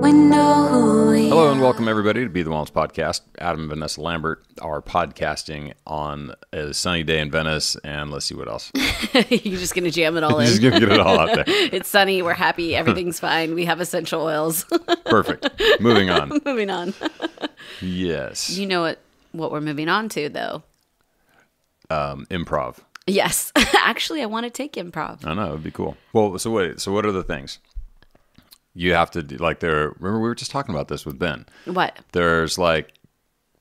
Hello and welcome everybody to Be the Wellness Podcast. Adam and Vanessa Lambert are podcasting on a sunny day in Venice, and let's see what else. You're just going to jam it all in. Just gonna get it all out there. It's sunny. We're happy. Everything's fine. We have essential oils. Perfect. Moving on. Moving on. Yes. You know what we're moving on to, though? Improv. Yes. Actually, I want to take improv. I know, it'd be cool. Well, so wait. So what are the things? You have to do, remember we were just talking about this with Ben. What? There's like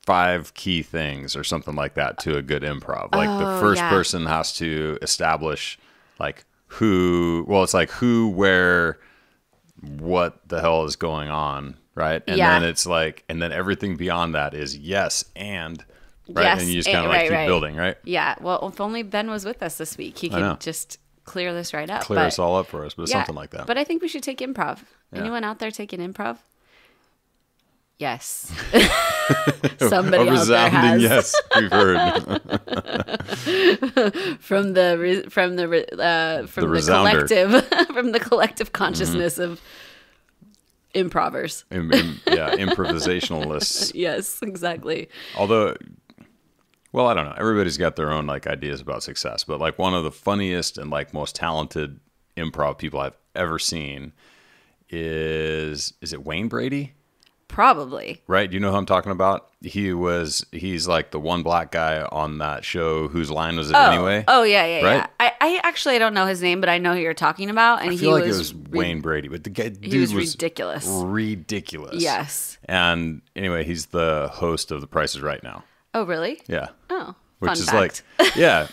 5 key things or something like that to a good improv. Like the first person has to establish like who, where, what the hell is going on, right? And then it's like, and then everything beyond that is yes and, right? Yes, and you just kind of keep right. building, right? Yeah. Well, if only Ben was with us this week, he could just clear this right up. Clear us all up for us, but something like that. But I think we should take improv. Yeah. Anyone out there taking improv? Yes. Somebody out there has. Yes, we've heard. from the collective consciousness of improvers. Improvisationalists. Yes, exactly. Although, well, I don't know. Everybody's got their own like ideas about success, but like one of the funniest and like most talented improv people I've ever seen is it Wayne Brady? Probably. Right? Do you know who I'm talking about? He's like the one black guy on that show. Whose line was it anyway? Oh, yeah. Right? I actually don't know his name, but I know who you're talking about. And I feel like it was Wayne Brady, but the dude was ridiculous. Ridiculous. Yes. And anyway, he's the host of The Price is Right now. Oh, really? Yeah. Oh, which fun is fact. like, yeah.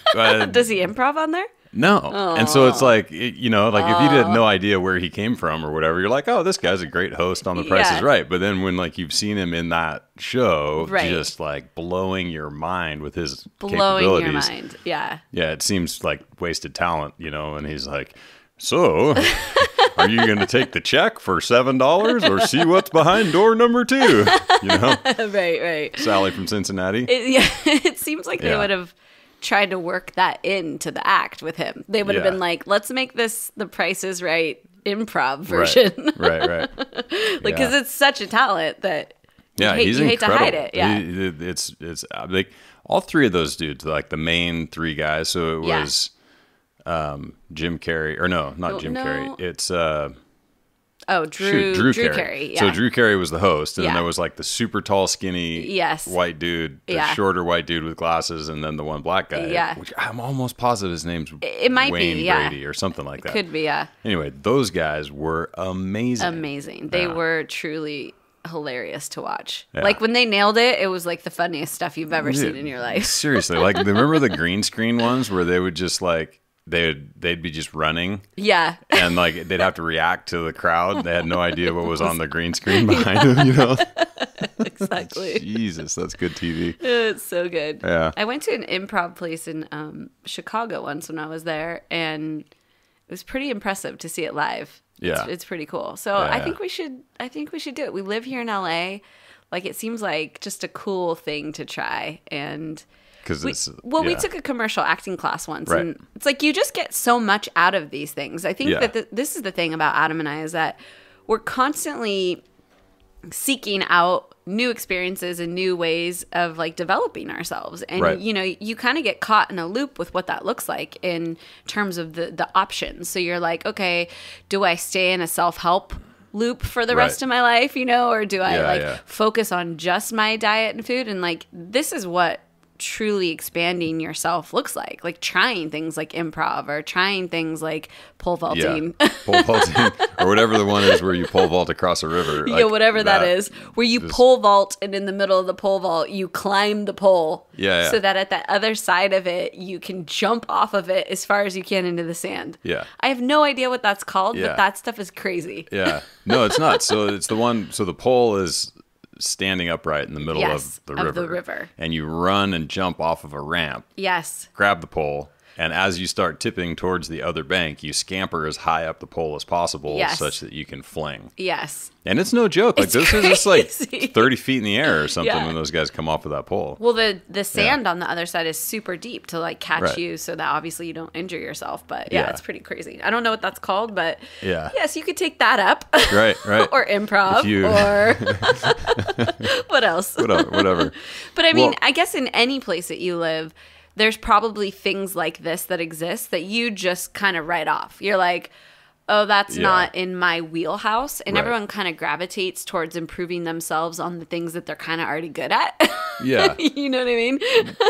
Does he improv on there? No. And so it's like, if you had no idea where he came from or whatever, you're like, oh, this guy's a great host on The Price is Right. But then when like you've seen him in that show, just like blowing your mind with his capabilities. Your mind. Yeah. Yeah. It seems like wasted talent, and he's like, so are you going to take the check for $7 or see what's behind door number 2? Right. Sally from Cincinnati. It seems like they would have tried to work that into the act with him. They would have been like, let's make this The Price is Right improv version. Right. Because it's such a talent that he's you hate to hide it. Yeah. It's like all 3 of those dudes, like the main 3 guys. So it was Jim Carrey, or no, not Jim Carrey. It's Drew Carey. Yeah. So Drew Carey was the host, and then there was like the super tall, skinny white dude, the shorter white dude with glasses, and then the one black guy. Yeah. Which I'm almost positive his name's Wayne Brady or something like that. Could be, yeah. Anyway, those guys were amazing. Amazing. They were truly hilarious to watch. Yeah. Like when they nailed it, it was like the funniest stuff you've ever seen in your life. Seriously, like remember the green screen ones where they would just like they'd be just running. Yeah. And like they'd have to react to the crowd. They had no idea what was on the green screen behind them, Exactly. Jesus, that's good TV. It's so good. Yeah. I went to an improv place in Chicago once when I was there, and it was pretty impressive to see it live. Yeah. It's pretty cool. So I think we should do it. We live here in LA. Like it seems like just a cool thing to try. And we took a commercial acting class once, and it's like you just get so much out of these things. I think that this is the thing about Adam and I is that we're constantly seeking out new experiences and new ways of like developing ourselves. And, you kind of get caught in a loop with what that looks like in terms of the options. So you're like, okay, do I stay in a self-help loop for the rest of my life, or do I focus on just my diet and food? And like, this is what truly expanding yourself looks like trying things like improv or trying things like pole vaulting. Pole vaulting or whatever the one is where you pole vault across a river. Whatever that is, where you pole vault, and in the middle of the pole vault you climb the pole so that at the other side of it you can jump off of it as far as you can into the sand. I have no idea what that's called, but that stuff is crazy. No, it's not. So it's the one, so the pole is standing upright in the middle of the river. Of the river. And you run and jump off of a ramp. Yes. Grab the pole. And as you start tipping towards the other bank, you scamper as high up the pole as possible such that you can fling. Yes. And it's no joke. Like this is just like 30 feet in the air or something when those guys come off of that pole. Well, the sand on the other side is super deep to like catch you so that obviously you don't injure yourself. But it's pretty crazy. I don't know what that's called, but yes, you could take that up. Right. Or improv or what else? Whatever. But I mean, I guess in any place that you live, there's probably things like this that exist that you just kind of write off. You're like, oh, that's not in my wheelhouse. And everyone kind of gravitates towards improving themselves on the things that they're kind of already good at. Yeah. You know what I mean?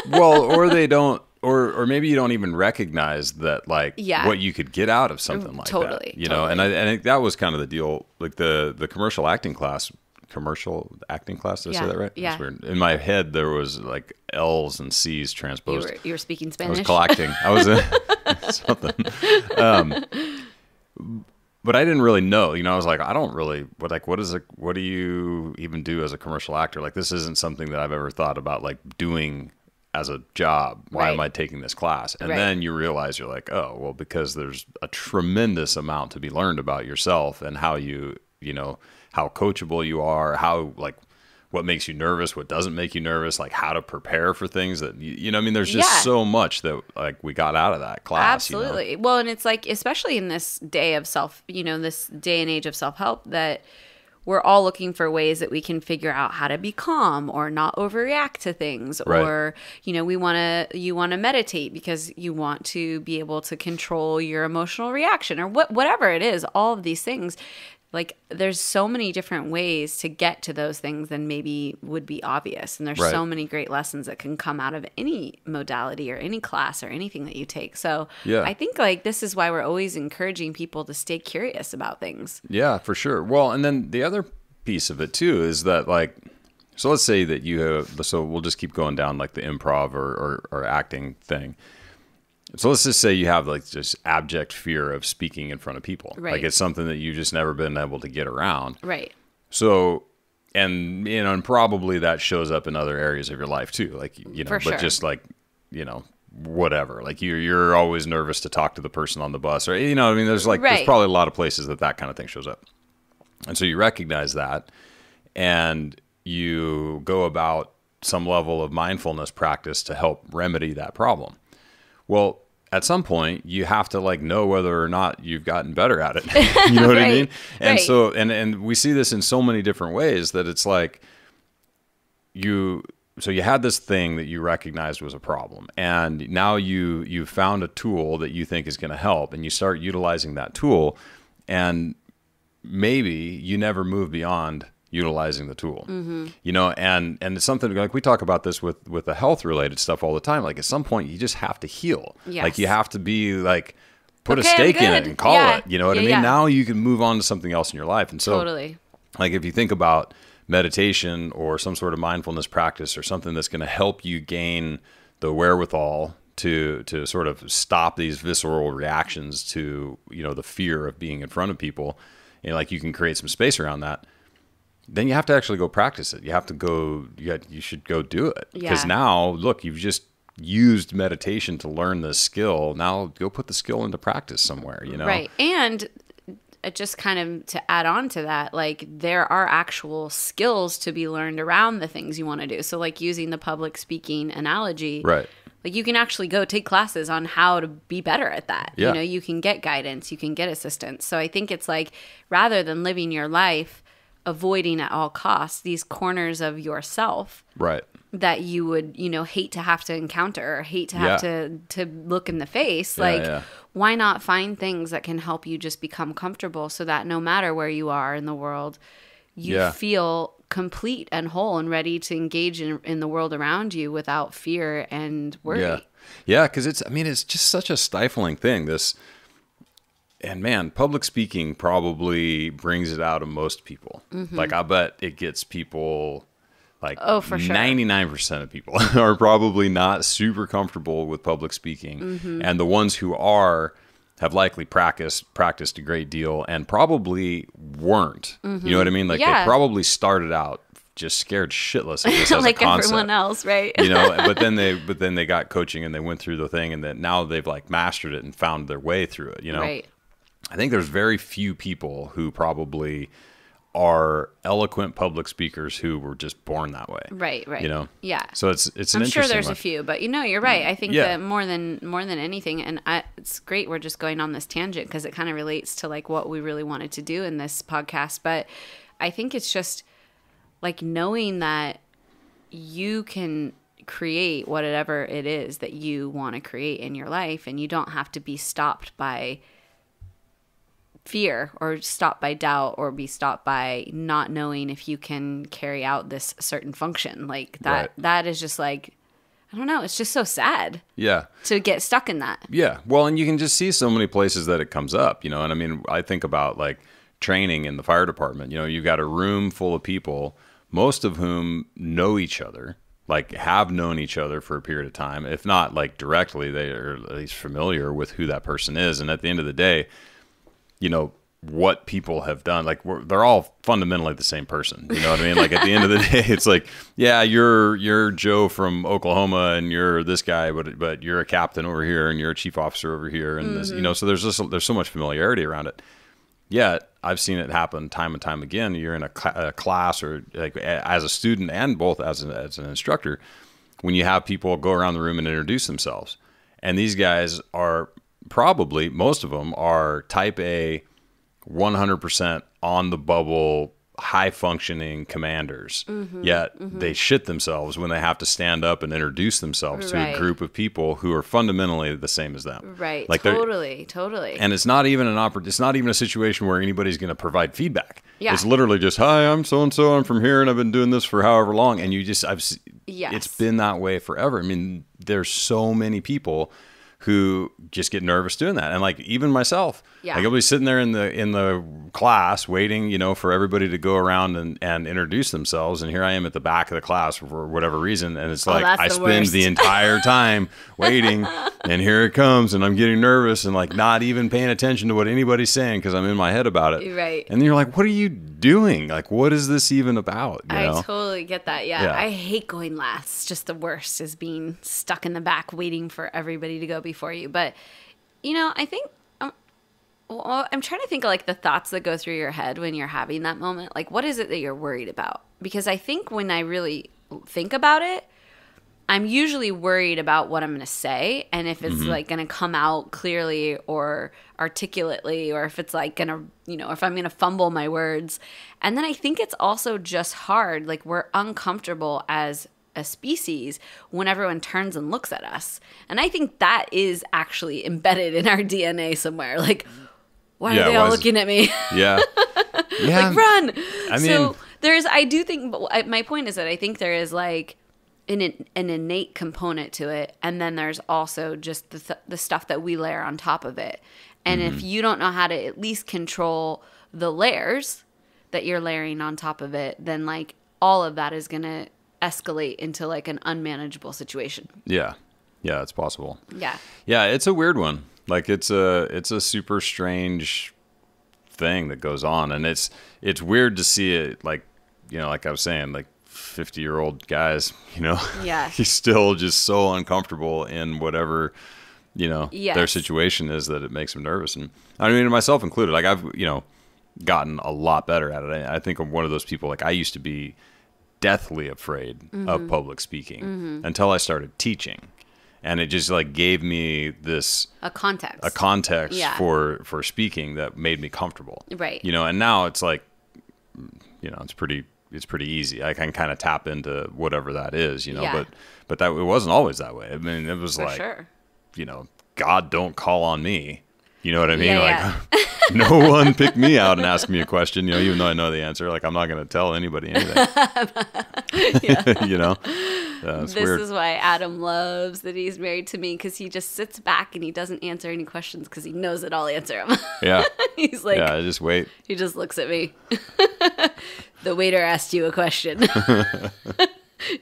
Well, or they don't, or maybe you don't even recognize that, like, what you could get out of something like that. You know, and I think that was kind of the deal. Like the commercial acting class, did I say that right? Yeah. That's weird. In my head, there was like L's and C's transposed. You were speaking Spanish? I was collecting. I was something. But I didn't really know, you know, I was like, I don't really, what do you even do as a commercial actor? Like, this isn't something that I've ever thought about, like, doing as a job. Why am I taking this class? And then you realize you're like, oh, well, because there's a tremendous amount to be learned about yourself and how you know, how coachable you are, how, like, what makes you nervous, what doesn't make you nervous, like how to prepare for things that, you know, I mean, there's just so much that like we got out of that class. Absolutely. You know? Well, and it's like, especially in this day of this day and age of self-help, that we're all looking for ways that we can figure out how to be calm or not overreact to things. Or, you know, you want to meditate because you want to be able to control your emotional reaction or whatever it is, all of these things. Like, there's so many different ways to get to those things than maybe would be obvious. And there's so many great lessons that can come out of any modality or any class or anything that you take. So I think, like, this is why we're always encouraging people to stay curious about things. Yeah, for sure. Well, and then the other piece of it, too, is that, like, so let's say that you have, so we'll just keep going down, like, the improv or acting thing. So let's just say you have like just abject fear of speaking in front of people. Right. Like it's something that you've just never been able to get around. Right. So, and, you know, and probably that shows up in other areas of your life too. Like, you know, but just like, you know, whatever, like you're always nervous to talk to the person on the bus or, you know, I mean, there's like, there's probably a lot of places that kind of thing shows up. And so you recognize that and you go about some level of mindfulness practice to help remedy that problem. Well, at some point, you have to like know whether or not you've gotten better at it. You know what I mean? And so, and we see this in so many different ways that it's like so you had this thing that you recognized was a problem, and now you found a tool that you think is going to help, and you start utilizing that tool, and maybe you never move beyond utilizing the tool, you know, and it's something like we talk about this with the health related stuff all the time. Like at some point you just have to heal. Yes. Like you have to be like, put a stake in it and call it, you know what I mean? Now you can move on to something else in your life. And so like, if you think about meditation or some sort of mindfulness practice or something that's going to help you gain the wherewithal to sort of stop these visceral reactions to, you know, the fear of being in front of people, and like you can create some space around that, then you have to actually go practice it. You have to go, you should go do it. Because now, look, you've just used meditation to learn this skill. Now go put the skill into practice somewhere, you know? Right. And just kind of to add on to that, like there are actual skills to be learned around the things you want to do. So like using the public speaking analogy. Right. Like you can actually go take classes on how to be better at that. Yeah. You know, you can get guidance, you can get assistance. So I think it's like, rather than living your life avoiding at all costs these corners of yourself that you would, you know, hate to have to encounter or hate to have to look in the face, why not find things that can help you just become comfortable so that no matter where you are in the world, you feel complete and whole and ready to engage in the world around you without fear and worry. Yeah, because it's just such a stifling thing, this. And man, public speaking probably brings it out of most people. Like I bet it gets people, like 99% of people are probably not super comfortable with public speaking. And the ones who are have likely practiced a great deal and probably weren't. You know what I mean? Like they probably started out just scared shitless of this as like a concept. Everyone else, right? But then they got coaching and they went through the thing, and then now they've like mastered it and found their way through it. Right. I think there's very few people who probably are eloquent public speakers who were just born that way. Right. Yeah. So it's an interesting. I'm sure there's a few, but you're right. I think that more than anything, and it's great we're just going on this tangent because it kind of relates to like what we really wanted to do in this podcast. But I think it's just like knowing that you can create whatever it is that you want to create in your life, and you don't have to be stopped by fear or stopped by doubt or be stopped by not knowing if you can carry out this certain function. Like that is just like, I don't know. It's just so sad. Yeah. To get stuck in that. Yeah. Well, and you can just see so many places that it comes up, and I mean, I think about like training in the fire department. You've got a room full of people, most of whom know each other, like have known each other for a period of time. If not like directly, they are at least familiar with who that person is. And at the end of the day, what people have done, like they're all fundamentally the same person. You know what I mean? Like at the end of the day, it's like, yeah, you're Joe from Oklahoma and you're this guy, but you're a captain over here and you're a chief officer over here. And this, so there's so much familiarity around it. Yet I've seen it happen time and time again. You're in a class or like as a student and both as an instructor, when you have people go around the room and introduce themselves. And these guys are probably, most of them are type A, 100% on the bubble, high functioning commanders. Yet they shit themselves when they have to stand up and introduce themselves to a group of people who are fundamentally the same as them. Right. Like totally. And it's not even it's not even a situation where anybody's going to provide feedback. Yeah. It's literally just, hi, I'm so-and-so, I'm from here and I've been doing this for however long. And it's been that way forever. I mean, there's so many people who just get nervous doing that. And like even myself, like I'll be sitting there in the class waiting, for everybody to go around and introduce themselves. And here I am at the back of the class for whatever reason. And it's like, I spend the entire time waiting and here it comes and I'm getting nervous and like not even paying attention to what anybody's saying because I'm in my head about it. Right. And then you're like, what are you doing? Like, what is this even about? I totally get that. Yeah. I hate going last. It's just the worst is being stuck in the back waiting for everybody to go before you. But, I think I'm trying to think of like the thoughts that go through your head when you're having that moment. Like, what is it that you're worried about? Because I think when I really think about it, I'm usually worried about what I'm going to say and if it's like going to come out clearly or articulately or if it's like going to, if I'm going to fumble my words. And then I think it's also just hard. Like we're uncomfortable as a species when everyone turns and looks at us. And I think that is actually embedded in our DNA somewhere. Like, why are they all looking at me? Yeah. Like, run. I mean, I do think, but my point is that I think there is like an innate component to it. And then there's also just the stuff that we layer on top of it. And if you don't know how to at least control the layers that you're layering on top of it, then like all of that is going to escalate into like an unmanageable situation. Yeah, it's possible. Yeah, it's a weird one. Like it's a super strange thing that goes on, and it's weird to see it. Like like I was saying, like 50-year-old guys. He's still just so uncomfortable in whatever their situation is that it makes him nervous. And I mean, myself included. Like I've gotten a lot better at it. I think I'm one of those people. Like I used to be deathly afraid of public speaking until I started teaching, and it just like gave me a context for speaking that made me comfortable, right? And now it's like it's pretty easy. I can kind of tap into whatever that is, but that it wasn't always that way. I mean, it was God don't call on me, you know what I mean? No one picked me out and asked me a question, even though I know the answer. Like, I'm not going to tell anybody anything. This weird. Is why Adam loves that he's married to me, because he just sits back and he doesn't answer any questions because he knows that I'll answer them. Yeah. He's like, I just wait. He just looks at me. The waiter asked you a question.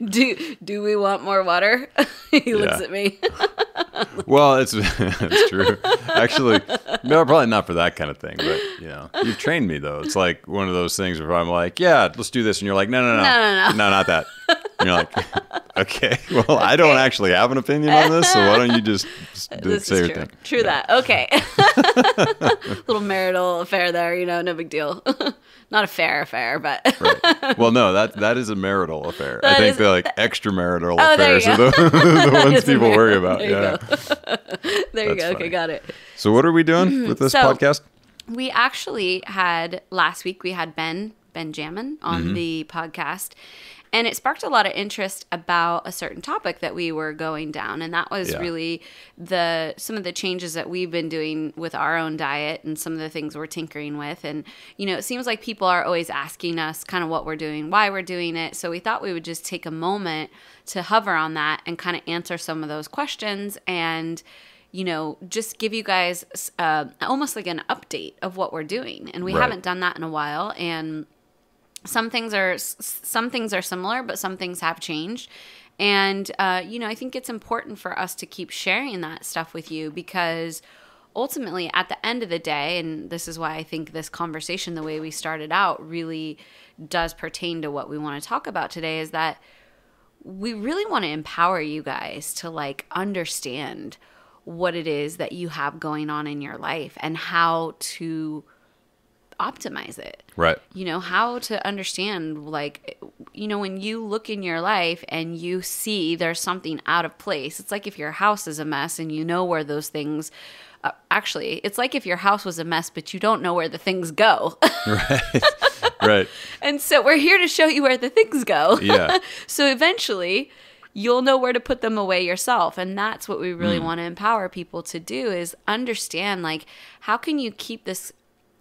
Do we want more water? He looks at me. Well, it's true. Actually, no, probably not for that kind of thing. But you've trained me though. It's like one of those things where I'm like, yeah, let's do this, and you're like, no, not that. And you're like, okay, well, I don't actually have an opinion on this, so why don't you just say your thing? True that. Okay. Little marital affair there, no big deal. Not a fair affair, but right. Well, no, that is a marital affair. I think they're like extramarital affairs are the ones people worry about. There you go. There you go. Okay, got it. So what are we doing with this podcast? We actually had last week. We had Benjamin on the podcast. And it sparked a lot of interest about a certain topic that we were going down. And that was really some of the changes that we've been doing with our own diet and some of the things we're tinkering with. And, it seems like people are always asking us kind of what we're doing, why we're doing it. So we thought we would just take a moment to hover on that and kind of answer some of those questions and, just give you guys almost like an update of what we're doing. And we haven't done that in a while. And some things are similar, but some things have changed. And, I think it's important for us to keep sharing that stuff with you because ultimately at the end of the day, and this is why I think this conversation, the way we started out, really does pertain to what we want to talk about today, is that we really want to empower you guys to understand what it is that you have going on in your life and how to optimize it. Right. How to understand, when you look in your life and you see there's something out of place. It's like if your house is a mess and you know where those things, actually, it's like if your house was a mess, but you don't know where the things go. Right. Right. And so we're here to show you where the things go. Yeah. So eventually you'll know where to put them away yourself. And that's what we really want to empower people to do, is understand, how can you keep this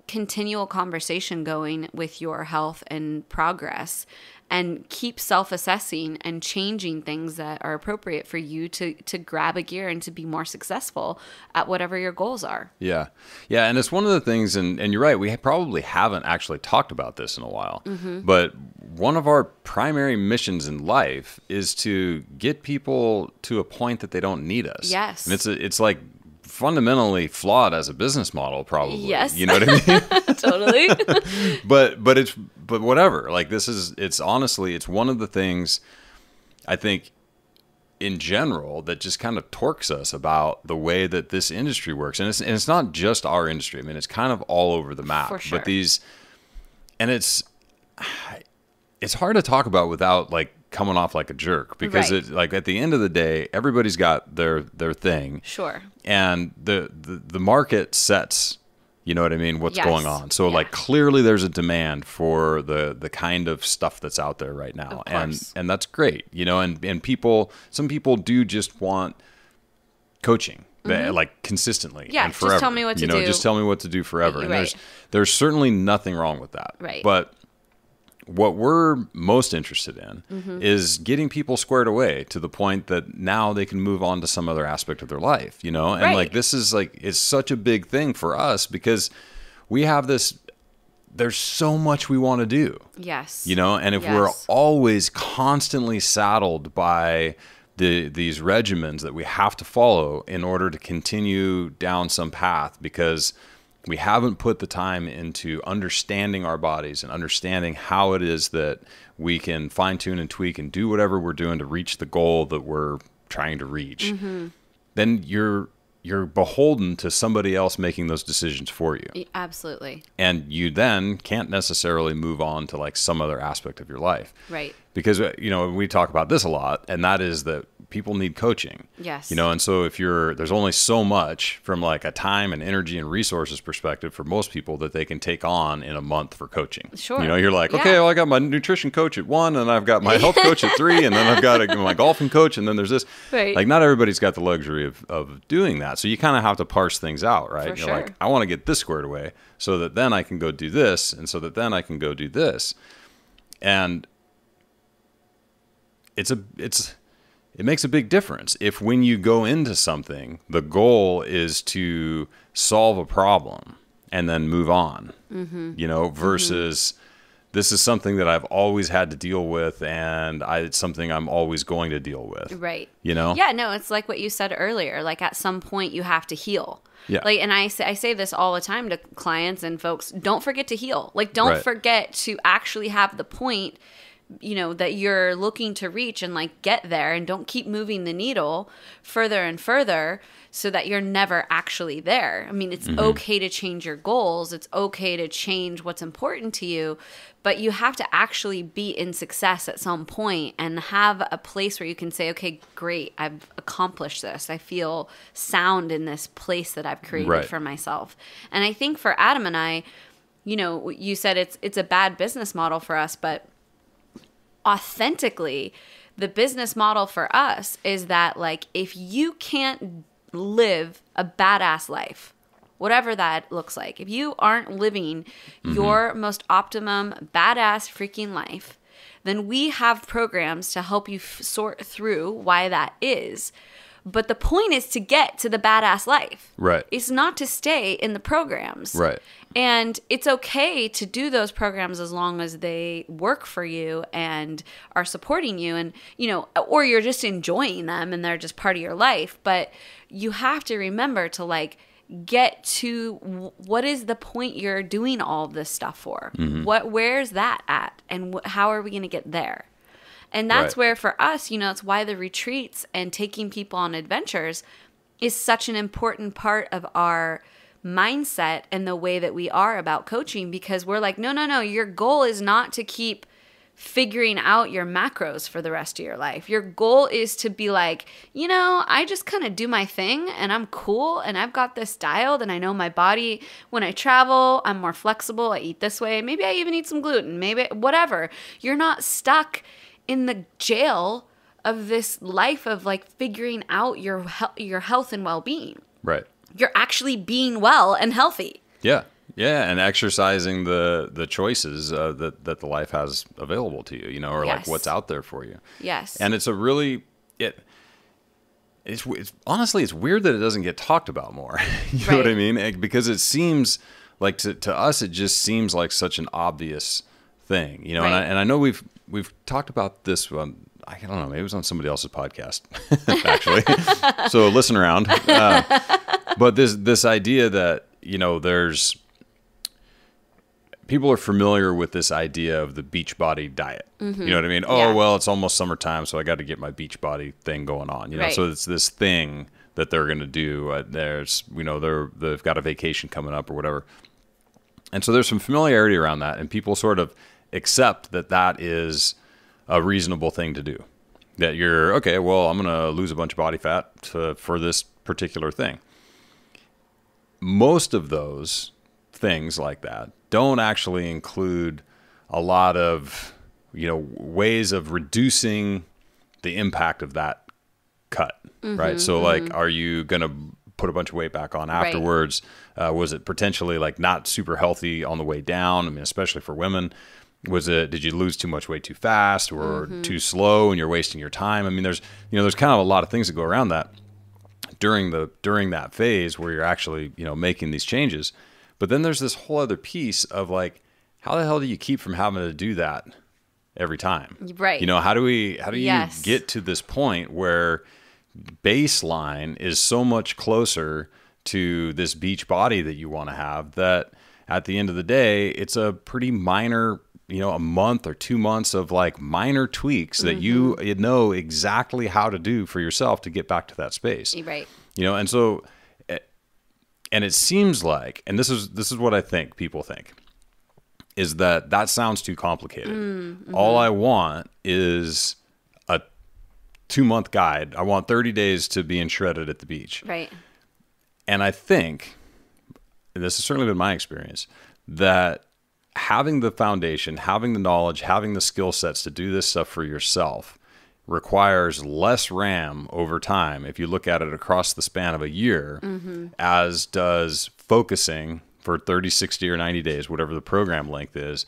continual conversation going with your health and progress, and keep self-assessing and changing things that are appropriate for you to grab a gear and to be more successful at whatever your goals are. Yeah. Yeah. And it's one of the things, and you're right, we probably haven't actually talked about this in a while, but one of our primary missions in life is to get people to a point that they don't need us. Yes. And it's like fundamentally flawed as a business model, probably. Yes. You know what I mean? Totally. but whatever. It's honestly, it's one of the things I think in general that just kind of torques us about the way that this industry works. And it's not just our industry. I mean, it's kind of all over the map. For sure. But it's hard to talk about without coming off like a jerk, because at the end of the day, everybody's got their thing. Sure. And the market sets, you know what I mean, what's going on. So clearly there's a demand for the kind of stuff that's out there right now. And that's great, and some people do just want coaching. Consistently and forever. Just tell me what to do. Just tell me what to do forever. And there's certainly nothing wrong with that. Right. But what we're most interested in is getting people squared away to the point that now they can move on to some other aspect of their life, and this is it's such a big thing for us because we have this, there's so much we want to do. Yes. And if we're always constantly saddled by these regimens that we have to follow in order to continue down some path, because we haven't put the time into understanding our bodies and understanding how it is that we can fine tune and tweak and do whatever we're doing to reach the goal that we're trying to reach, then you're beholden to somebody else making those decisions for you. Absolutely. And you then can't necessarily move on to some other aspect of your life. Right. Because, we talk about this a lot, and that is that people need coaching. Yes. And so there's only so much from a time and energy and resources perspective for most people that they can take on in a month for coaching. Sure. You're like, okay, well, I got my nutrition coach at 1, and I've got my health coach at 3, and then I've got my golfing coach, and then there's this. Right. Not everybody's got the luxury of doing that. So you kind of have to parse things out, right? For You're sure. like, I want to get this squared away so that then I can go do this, and so that then I can go do this. And it makes a big difference if when you go into something, the goal is to solve a problem and then move on, versus this is something that I've always had to deal with, and it's something I'm always going to deal with. Right. You know? Yeah, no, it's like what you said earlier. Like at some point you have to heal. Yeah. Like, and I say this all the time to clients and folks, don't forget to heal. Like, don't forget to actually have the point, you know, that you're looking to reach and like get there, and don't keep moving the needle further and further so that you're never actually there. I mean, it's okay to change your goals. It's okay to change what's important to you, but you have to actually be in success at some point and have a place where you can say, okay, great, I've accomplished this. I feel sound in this place that I've created for myself. And I think for Adam and I, you know, you said it's a bad business model for us, but authentically, the business model for us is that, like, if you can't live a badass life, whatever that looks like, if you aren't living your most optimum badass freaking life, then we have programs to help you sort through why that is. But the point is to get to the badass life. Right. It's not to stay in the programs. Right. And it's okay to do those programs as long as they work for you and are supporting you, and, you know, or you're just enjoying them and they're just part of your life. But you have to remember to, like, get to what is the point you're doing all of this stuff for? Where's that at? And how are we going to get there? And that's where, for us, you know, it's why the retreats and taking people on adventures is such an important part of our mindset and the way that we are about coaching, because we're like, no, your goal is not to keep figuring out your macros for the rest of your life. Your goal is to be like, you know, I just kind of do my thing and I'm cool and I've got this dialed and I know my body. When I travel, I'm more flexible. I eat this way. Maybe I even eat some gluten, maybe whatever. You're not stuck in the jail of this life of, like, figuring out your health and well-being. Right. You're actually being well and healthy. Yeah. Yeah. And exercising the choices that the life has available to you, you know, or like what's out there for you. Yes. And it's a really, it's honestly, it's weird that it doesn't get talked about more. You know what I mean? Because it seems like to us, it just seems like such an obvious thing, you know, and I know we've talked about this. I don't know, maybe it was on somebody else's podcast, actually. So listen around. But this idea that, you know, people are familiar with this idea of the Beachbody diet. You know what I mean? Oh, well, it's almost summertime, so I got to get my Beachbody thing going on. You know, so it's this thing that they're going to do. There's, you know, they've got a vacation coming up or whatever. And so there's some familiarity around that, and people sort of accept that is a reasonable thing to do. That you're, okay, well, I'm going to lose a bunch of body fat for this particular thing. Most of those things like that don't actually include a lot of, you know, ways of reducing the impact of that cut, right? So, like, are you going to put a bunch of weight back on afterwards? Was it potentially, like, not super healthy on the way down? I mean, especially for women. Did you lose too much weight too fast or too slow and you're wasting your time? I mean, there's kind of a lot of things that go around that during that phase where you're actually, you know, making these changes. But then there's this whole other piece of, like, how the hell do you keep from having to do that every time? Right. You know, how do you get to this point where baseline is so much closer to this beach body that you want to have that at the end of the day, it's a pretty minor, you know, a month or 2 months of, like, minor tweaks that you know exactly how to do for yourself to get back to that space. Right. You know, and so, and it seems like, and this is what I think people think, is that sounds too complicated. All I want is a 2-month guide. I want 30 days to being shredded at the beach. Right. And I think, and this has certainly been my experience, that having the foundation, having the knowledge, having the skill sets to do this stuff for yourself requires less RAM over time if you look at it across the span of a year, as does focusing for 30, 60, or 90 days, whatever the program length is,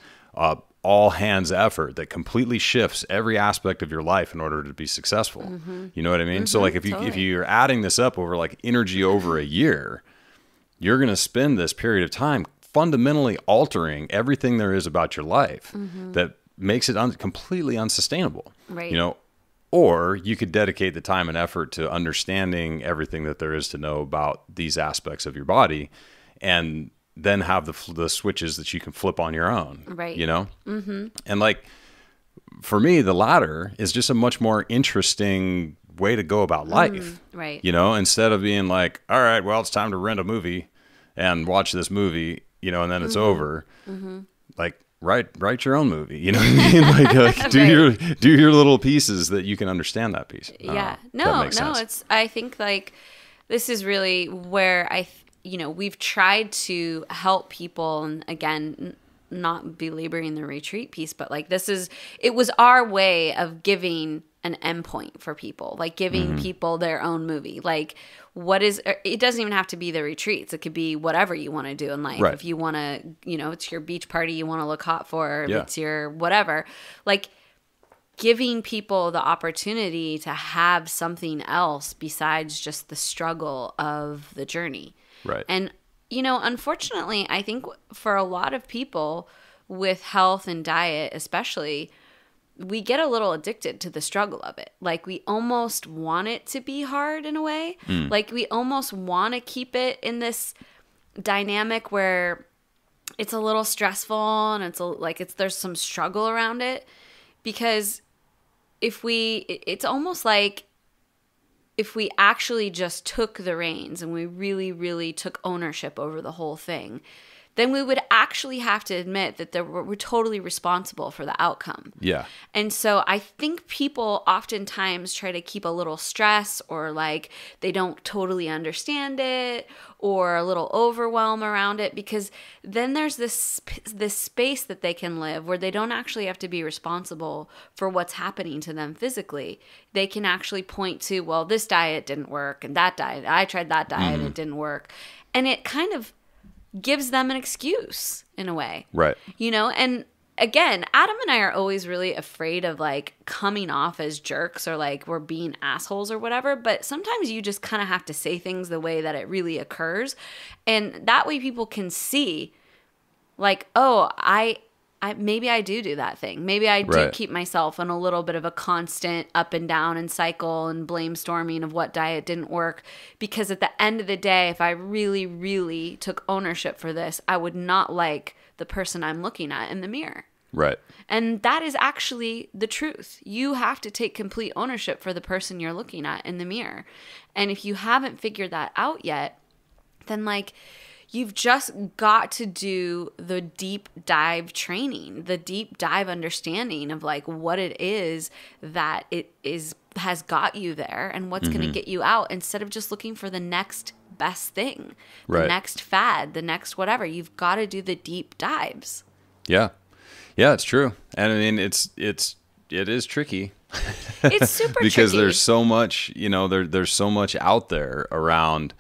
all hands effort that completely shifts every aspect of your life in order to be successful. You know what I mean? So, like, if you're adding this up over, like, energy over a year, you're going to spend this period of time fundamentally altering everything there is about your life that makes it completely unsustainable. Right. You know, or you could dedicate the time and effort to understanding everything that there is to know about these aspects of your body, and then have the switches that you can flip on your own. Right. You know? Mm-hmm. And like, for me, the latter is just a much more interesting way to go about life. Right. You know, instead of being like, all right, well, it's time to rent a movie and watch this movie, you know, and then it's over. Like, write your own movie. You know what I mean? Like do your little pieces that you can understand that piece. Yeah. No, I think like this is really where we've tried to help people, and again, not belaboring the retreat piece, but like it was our way of giving an endpoint for people, like giving people their own movie. Like, it doesn't even have to be the retreats. It could be whatever you want to do in life. Right. If you want to, it's your beach party you want to look hot for, if it's your whatever, like giving people the opportunity to have something else besides just the struggle of the journey. Right. And, unfortunately, I think for a lot of people with health and diet, especially, we get a little addicted to the struggle of it. Like, we almost want it to be hard in a way. Like, we almost want to keep it in this dynamic where it's a little stressful and there's some struggle around it. Because it's almost like if we actually just took the reins and we really, really took ownership over the whole thing, then we would actually have to admit that we're totally responsible for the outcome. Yeah. And so I think people oftentimes try to keep a little stress, or like they don't totally understand it, or a little overwhelm around it, because then there's this space that they can live where they don't actually have to be responsible for what's happening to them physically. They can actually point to, well, this diet didn't work, and that diet, I tried that diet, and it didn't work. And it kind of gives them an excuse in a way. Right. And again, Adam and I are always really afraid of like coming off as jerks or like we're being assholes or whatever, but sometimes you just kind of have to say things the way that it really occurs. And that way people can see like, oh, maybe I do that thing. Maybe I do keep myself in a little bit of a constant up and down and cycle and blame storming of what diet didn't work. Because at the end of the day, if I really, really took ownership for this, I would not like the person I'm looking at in the mirror. Right. And that is actually the truth. You have to take complete ownership for the person you're looking at in the mirror. And if you haven't figured that out yet, then like, you've just got to do the deep dive training, the deep dive understanding of like what it is that has got you there and what's going to get you out, instead of just looking for the next best thing, the next fad, the next whatever. You've got to do the deep dives. Yeah. Yeah, it's true. And I mean, it is tricky. It's super because tricky. There's so much, there's so much out there around,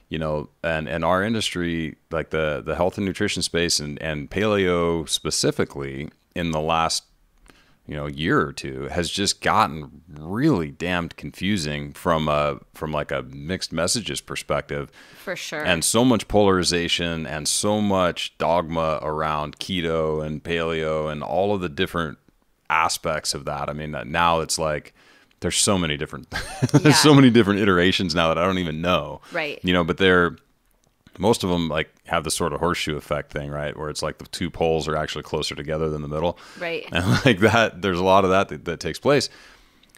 and our industry, like the health and nutrition space and paleo specifically, in the last, year or two, has just gotten really damned confusing from like a mixed messages perspective. For sure. And so much polarization and so much dogma around keto and paleo and all of the different aspects of that. I mean, now it's like, there's so many different so many different iterations now that I don't even know. Right. But most of them like have the sort of horseshoe effect thing, right? Where it's like the two poles are actually closer together than the middle. Right. And like that, there's a lot of that takes place.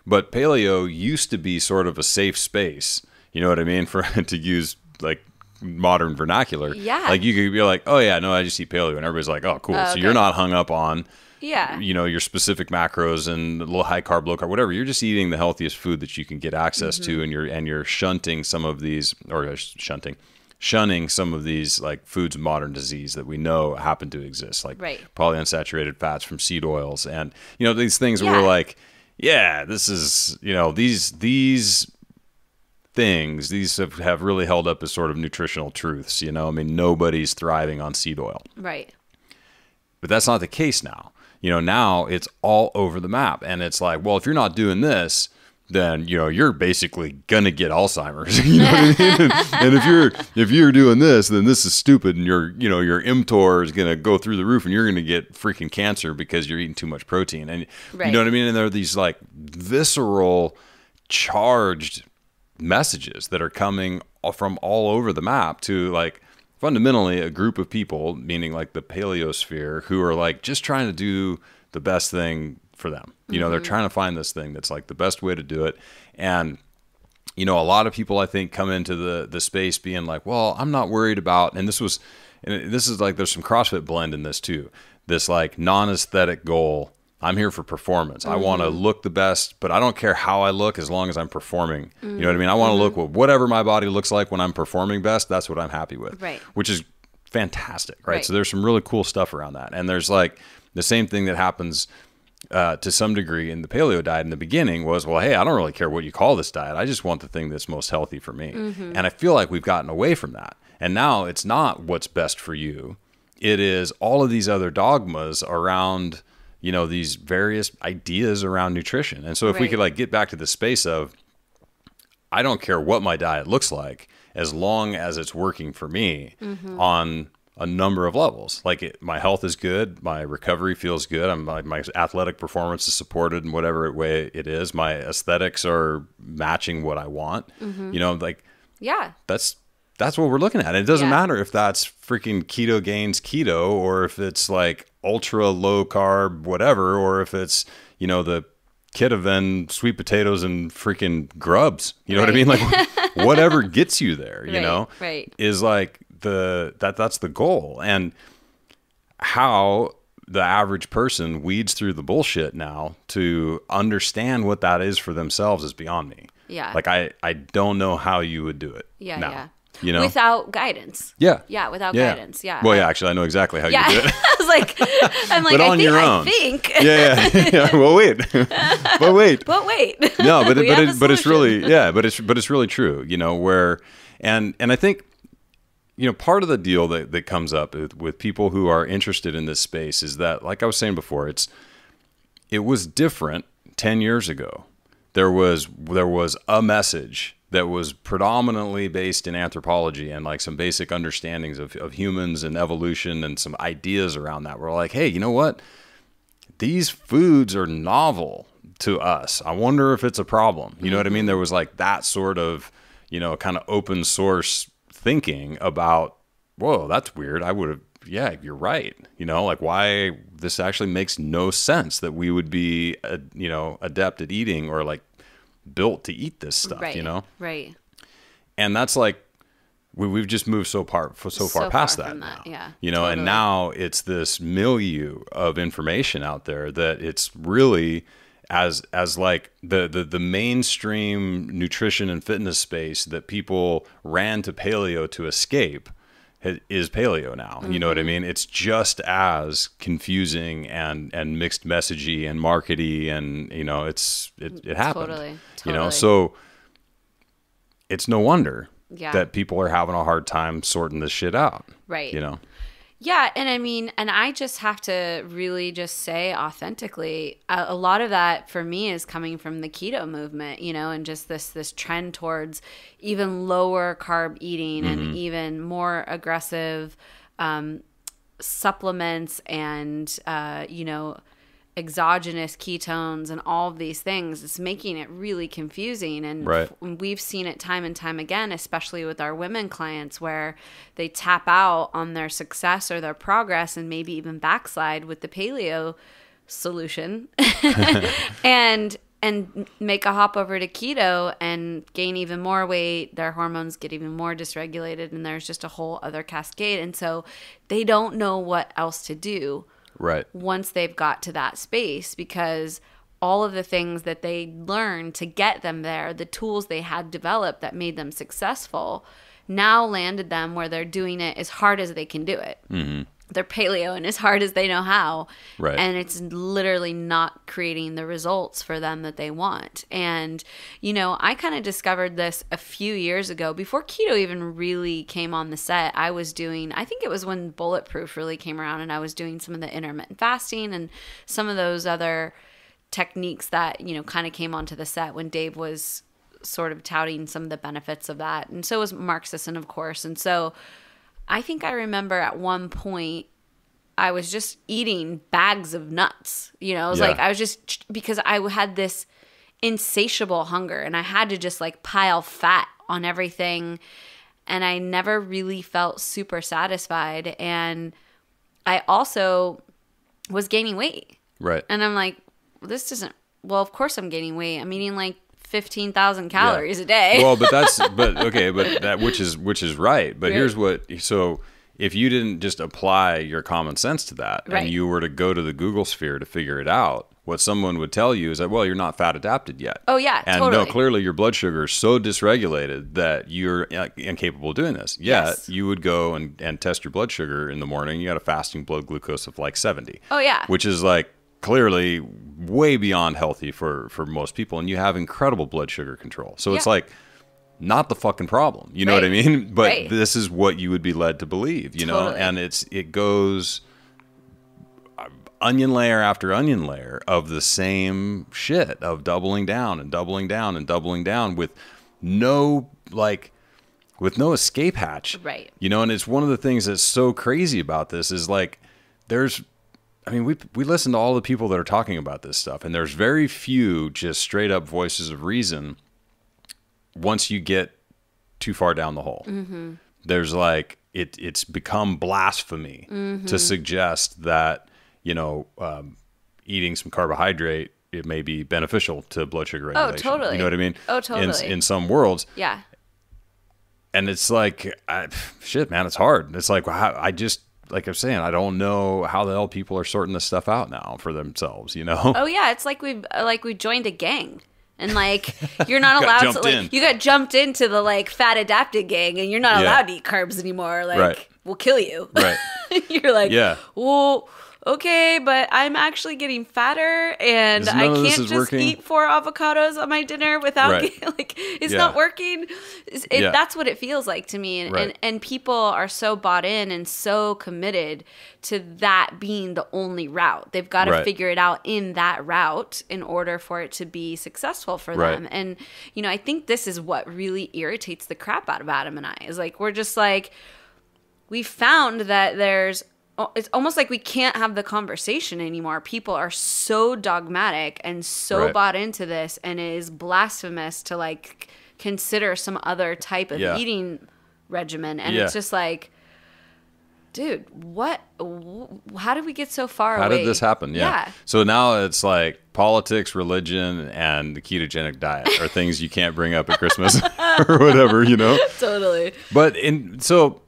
But paleo used to be sort of a safe space. You know what I mean? For to use like modern vernacular. Yeah. Like you could be like, oh yeah, no, I just eat paleo. And everybody's like, oh, cool. So you're not hung up on your specific macros and a little high carb, low carb, whatever. You're just eating the healthiest food that you can get access to, and you're shunting some of these, shunning some of these like foods of modern disease that we know happen to exist, like polyunsaturated fats from seed oils, and these things where we're like, this is these things, these have really held up as sort of nutritional truths. I mean, nobody's thriving on seed oil, right? But that's not the case now. Now it's all over the map. And it's like, well, if you're not doing this, then you're basically gonna get Alzheimer's. You know what I mean? And if you're doing this, then this is stupid, and your mTOR is gonna go through the roof, and you're gonna get freaking cancer because you're eating too much protein. And you know what I mean? And there are these like visceral, charged messages that are coming from all over the map to like fundamentally a group of people, meaning like the paleosphere, who are like just trying to do the best thing for them. They're trying to find this thing that's like the best way to do it. And, a lot of people I think come into the space being like, well, I'm not worried about, and this is like, there's some CrossFit blend in this too. This like non-aesthetic goal. I'm here for performance. I want to look the best, but I don't care how I look as long as I'm performing. You know what I mean? I want to look whatever my body looks like when I'm performing best. That's what I'm happy with. Right. Which is fantastic. Right. So there's some really cool stuff around that. And there's like the same thing that happens to some degree in the paleo diet in the beginning was, well, hey, I don't really care what you call this diet. I just want the thing that's most healthy for me. And I feel like we've gotten away from that. And now it's not what's best for you. It is all of these other dogmas around, these various ideas around nutrition. And so if we could like get back to the space of, I don't care what my diet looks like as long as it's working for me on a number of levels. Like my health is good, my recovery feels good, my athletic performance is supported in whatever way it is, my aesthetics are matching what I want. That's what we're looking at. And it doesn't matter if that's freaking Keto Gains keto, or if it's like ultra low carb whatever, or if it's the Ketoven sweet potatoes and freaking grubs. You know what I mean? Like whatever gets you there, is like that's the goal. And how the average person weeds through the bullshit now to understand what that is for themselves is beyond me. Yeah. Like I don't know how you would do it. Yeah. Without guidance. Yeah. Yeah, without guidance. Yeah. Well, yeah, actually I know exactly how you do it. I was like, but on your own. I think. Yeah. Well, wait. But wait. No, but it's really, but it's really true, where, and I think, part of the deal that comes up with people who are interested in this space is that, like I was saying before, it was different 10 years ago. There was a message that was predominantly based in anthropology and like some basic understandings of humans and evolution and some ideas around that. We're like, hey, you know what? These foods are novel to us. I wonder if it's a problem. You know what I mean? There was like that sort of, kind of open source thinking about, whoa, that's weird. I would have, you're right. Like why this actually makes no sense that we would be, adept at eating or like built to eat this stuff, Right. And that's like, we've just moved so far past that now. Yeah. Totally. And now it's this milieu of information out there that it's really as like the mainstream nutrition and fitness space that people ran to paleo to escape is paleo now. You know what I mean? It's just as confusing and mixed messagey and markety, and it happened. Totally. So it's no wonder that people are having a hard time sorting this shit out. Right. Yeah, and I mean, and I just have to really just say authentically, a lot of that for me is coming from the keto movement, and just this trend towards even lower carb eating and even more aggressive supplements and, exogenous ketones and all of these things. It's making it really confusing. And we've seen it time and time again, especially with our women clients, where they tap out on their success or their progress and maybe even backslide with the paleo solution and make a hop over to keto and gain even more weight. Their hormones get even more dysregulated, and there's just a whole other cascade. And so they don't know what else to do. Right. Once they've got to that space, because all of the things that they learned to get them there, the tools they had developed that made them successful, now landed them where they're doing it as hard as they can do it. They're paleoing as hard as they know how. Right. And it's literally not creating the results for them that they want. And, I kind of discovered this a few years ago. Before keto even really came on the set, I think it was when Bulletproof really came around, and I was doing some of the intermittent fasting and some of those other techniques that, you know, kind of came onto the set when Dave was sort of touting some of the benefits of that. And so was Mark Sisson, of course. And so I think I remember at one point I was just eating bags of nuts. You know, it was like I was just, because I had this insatiable hunger and I had to just like pile fat on everything. And I never really felt super satisfied. And I also was gaining weight. Right. And I'm like, this doesn't, well, of course I'm gaining weight. I'm eating like 15,000 calories a day. Well, but that, which is right. But here's what, so if you didn't just apply your common sense to that and you were to go to the Google sphere to figure it out, what someone would tell you is that, well, you're not fat adapted yet. Oh, yeah, and totally. no, clearly your blood sugar is so dysregulated that you're incapable of doing this. Yet you would go and test your blood sugar in the morning. You got a fasting blood glucose of like 70. Oh, yeah. Which is like clearly way beyond healthy for most people. And you have incredible blood sugar control. So it's like not the fucking problem. You know what I mean? But this is what you would be led to believe, you know? And it goes onion layer after onion layer of the same shit, of doubling down and doubling down and doubling down with no escape hatch. Right. You know, and it's one of the things that's so crazy about this is like we listen to all the people that are talking about this stuff, and there's very few just straight up voices of reason once you get too far down the hole. Mm-hmm. There's like, it's become blasphemy to suggest that, you know, eating some carbohydrate, it may be beneficial to blood sugar regulation. Oh, totally. You know what I mean? Oh, totally. In some worlds. Yeah. And it's like, shit, man, it's hard. It's like, like I'm saying, I don't know how the hell people are sorting this stuff out now for themselves, you know? Oh, yeah. It's like we joined a gang. And like, you're not allowed to, like, you got jumped into the like fat adapted gang and you're not allowed to eat carbs anymore. Like, we'll kill you. Right. You're like, well, okay, but I'm actually getting fatter and I can't just eat 4 avocados on my dinner without like, it's not working. That's what it feels like to me. And people are so bought in and so committed to that being the only route. They've got to figure it out in that route in order for it to be successful for them. And, you know, I think this is what really irritates the crap out of Adam and I, is like, we're just like, we found that it's almost like we can't have the conversation anymore. People are so dogmatic and so bought into this, and it is blasphemous to like consider some other type of eating regimen. And it's just like, dude, how did we get so far away? How did this happen? Yeah. So now it's like politics, religion, and the ketogenic diet are things you can't bring up at Christmas or whatever, you know? Totally. But so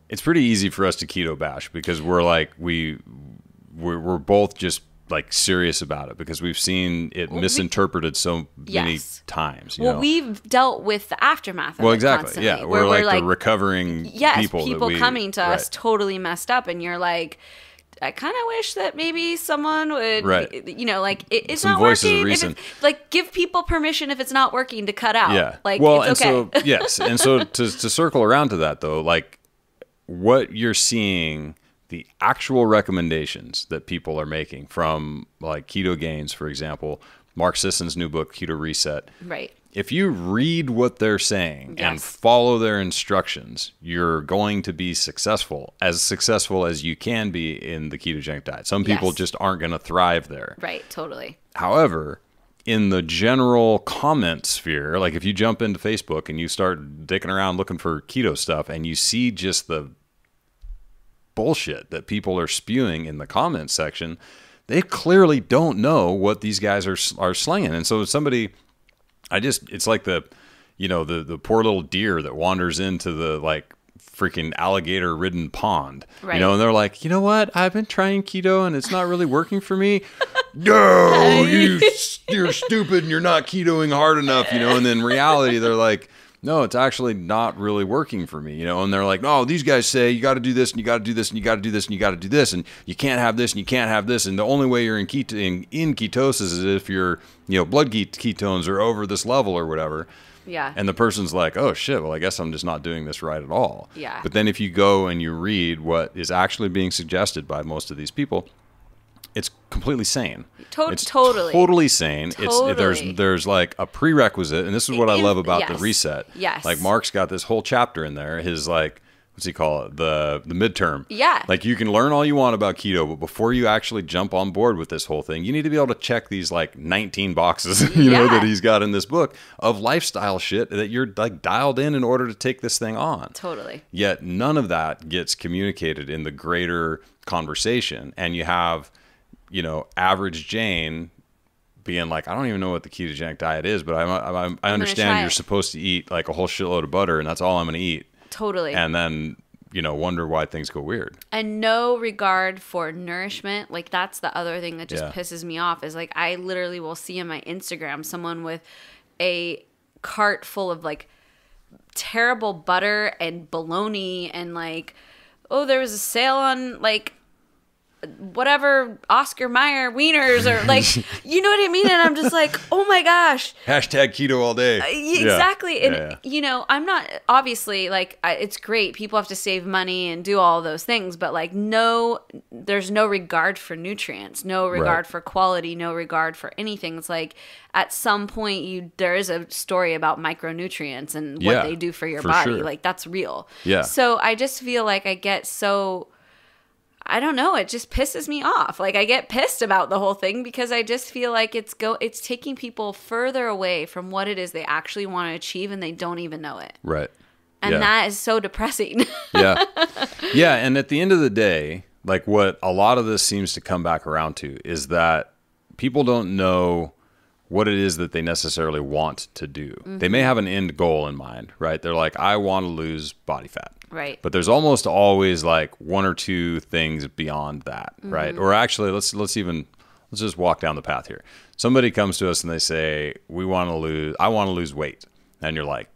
it's pretty easy for us to keto bash because we're like, we're both just like serious about it because we've seen it misinterpreted so many times. You know? We've dealt with the aftermath of it exactly. Constantly, yeah. We're like the recovering people coming to us totally messed up, and you're like, I kind of wish that maybe someone would, you know, like it's some not working. Like, give people permission if it's not working to cut out. Yeah. Like, well, it's okay. And so, yes. And so to circle around to that though, like what you're seeing, the actual recommendations that people are making from like Ketogains, for example, Mark Sisson's new book, Keto Reset. Right. If you read what they're saying and follow their instructions, you're going to be successful as you can be in the ketogenic diet. Some people just aren't going to thrive there. Right, totally. However, in the general comment sphere, like if you jump into Facebook and you start dicking around looking for keto stuff and you see just the bullshit that people are spewing in the comments section, they clearly don't know what these guys are slinging. And so somebody... it's like the poor little deer that wanders into the like freaking alligator ridden pond, you know, and they're like, you know what? I've been trying keto and it's not really working for me. No, you're stupid and you're not ketoing hard enough, you know? And then in reality, they're like, no, it's actually not really working for me, you know? And they're like, no, these guys say you got to do this and you got to do this and you got to do this and you got to do this and you can't have this and you can't have this. And the only way you're in ketosis is if your, you know, blood ketones are over this level or whatever. Yeah. And the person's like, oh shit, well, I guess I'm just not doing this right at all. Yeah. But then if you go and you read what is actually being suggested by most of these people, it's completely sane. It's totally sane. Totally. There's like a prerequisite, and this is what I love about the reset. Yes. Like Mark's got this whole chapter in there. His like, what's he call it? The midterm. Yeah. Like you can learn all you want about keto, but before you actually jump on board with this whole thing, you need to be able to check these like 19 boxes, you know, that he's got in this book of lifestyle shit that you're like dialed in order to take this thing on. Totally. Yet none of that gets communicated in the greater conversation. And you have, you know, average Jane being like, I don't even know what the ketogenic diet is, but I understand you're supposed to eat like a whole shitload of butter and that's all I'm going to eat. Totally. And then, you know, wonder why things go weird. And no regard for nourishment. Like that's the other thing that just pisses me off is like I literally will see on my Instagram someone with a cart full of like terrible butter and bologna and like, oh, there was a sale on like whatever Oscar Mayer wieners or like, you know what I mean? And I'm just like, oh my gosh. Hashtag keto all day. Exactly. And, you know, I'm not obviously like, it's great. People have to save money and do all those things, but like, there's no regard for nutrients, no regard for quality, no regard for anything. It's like at some point there is a story about micronutrients and what they do for your body. Sure. Like that's real. Yeah. So I just feel like I get so, I don't know. It just pisses me off. Like I get pissed about the whole thing because I just feel like it's taking people further away from what it is they actually want to achieve and they don't even know it. Right. And that is so depressing. Yeah. Yeah. And at the end of the day, like what a lot of this seems to come back around to is that people don't know what it is that they necessarily want to do. Mm-hmm. They may have an end goal in mind, right? They're like, I want to lose body fat. Right. But there's almost always like one or two things beyond that, right? Or actually, let's just walk down the path here. Somebody comes to us and they say, I want to lose weight. And you're like,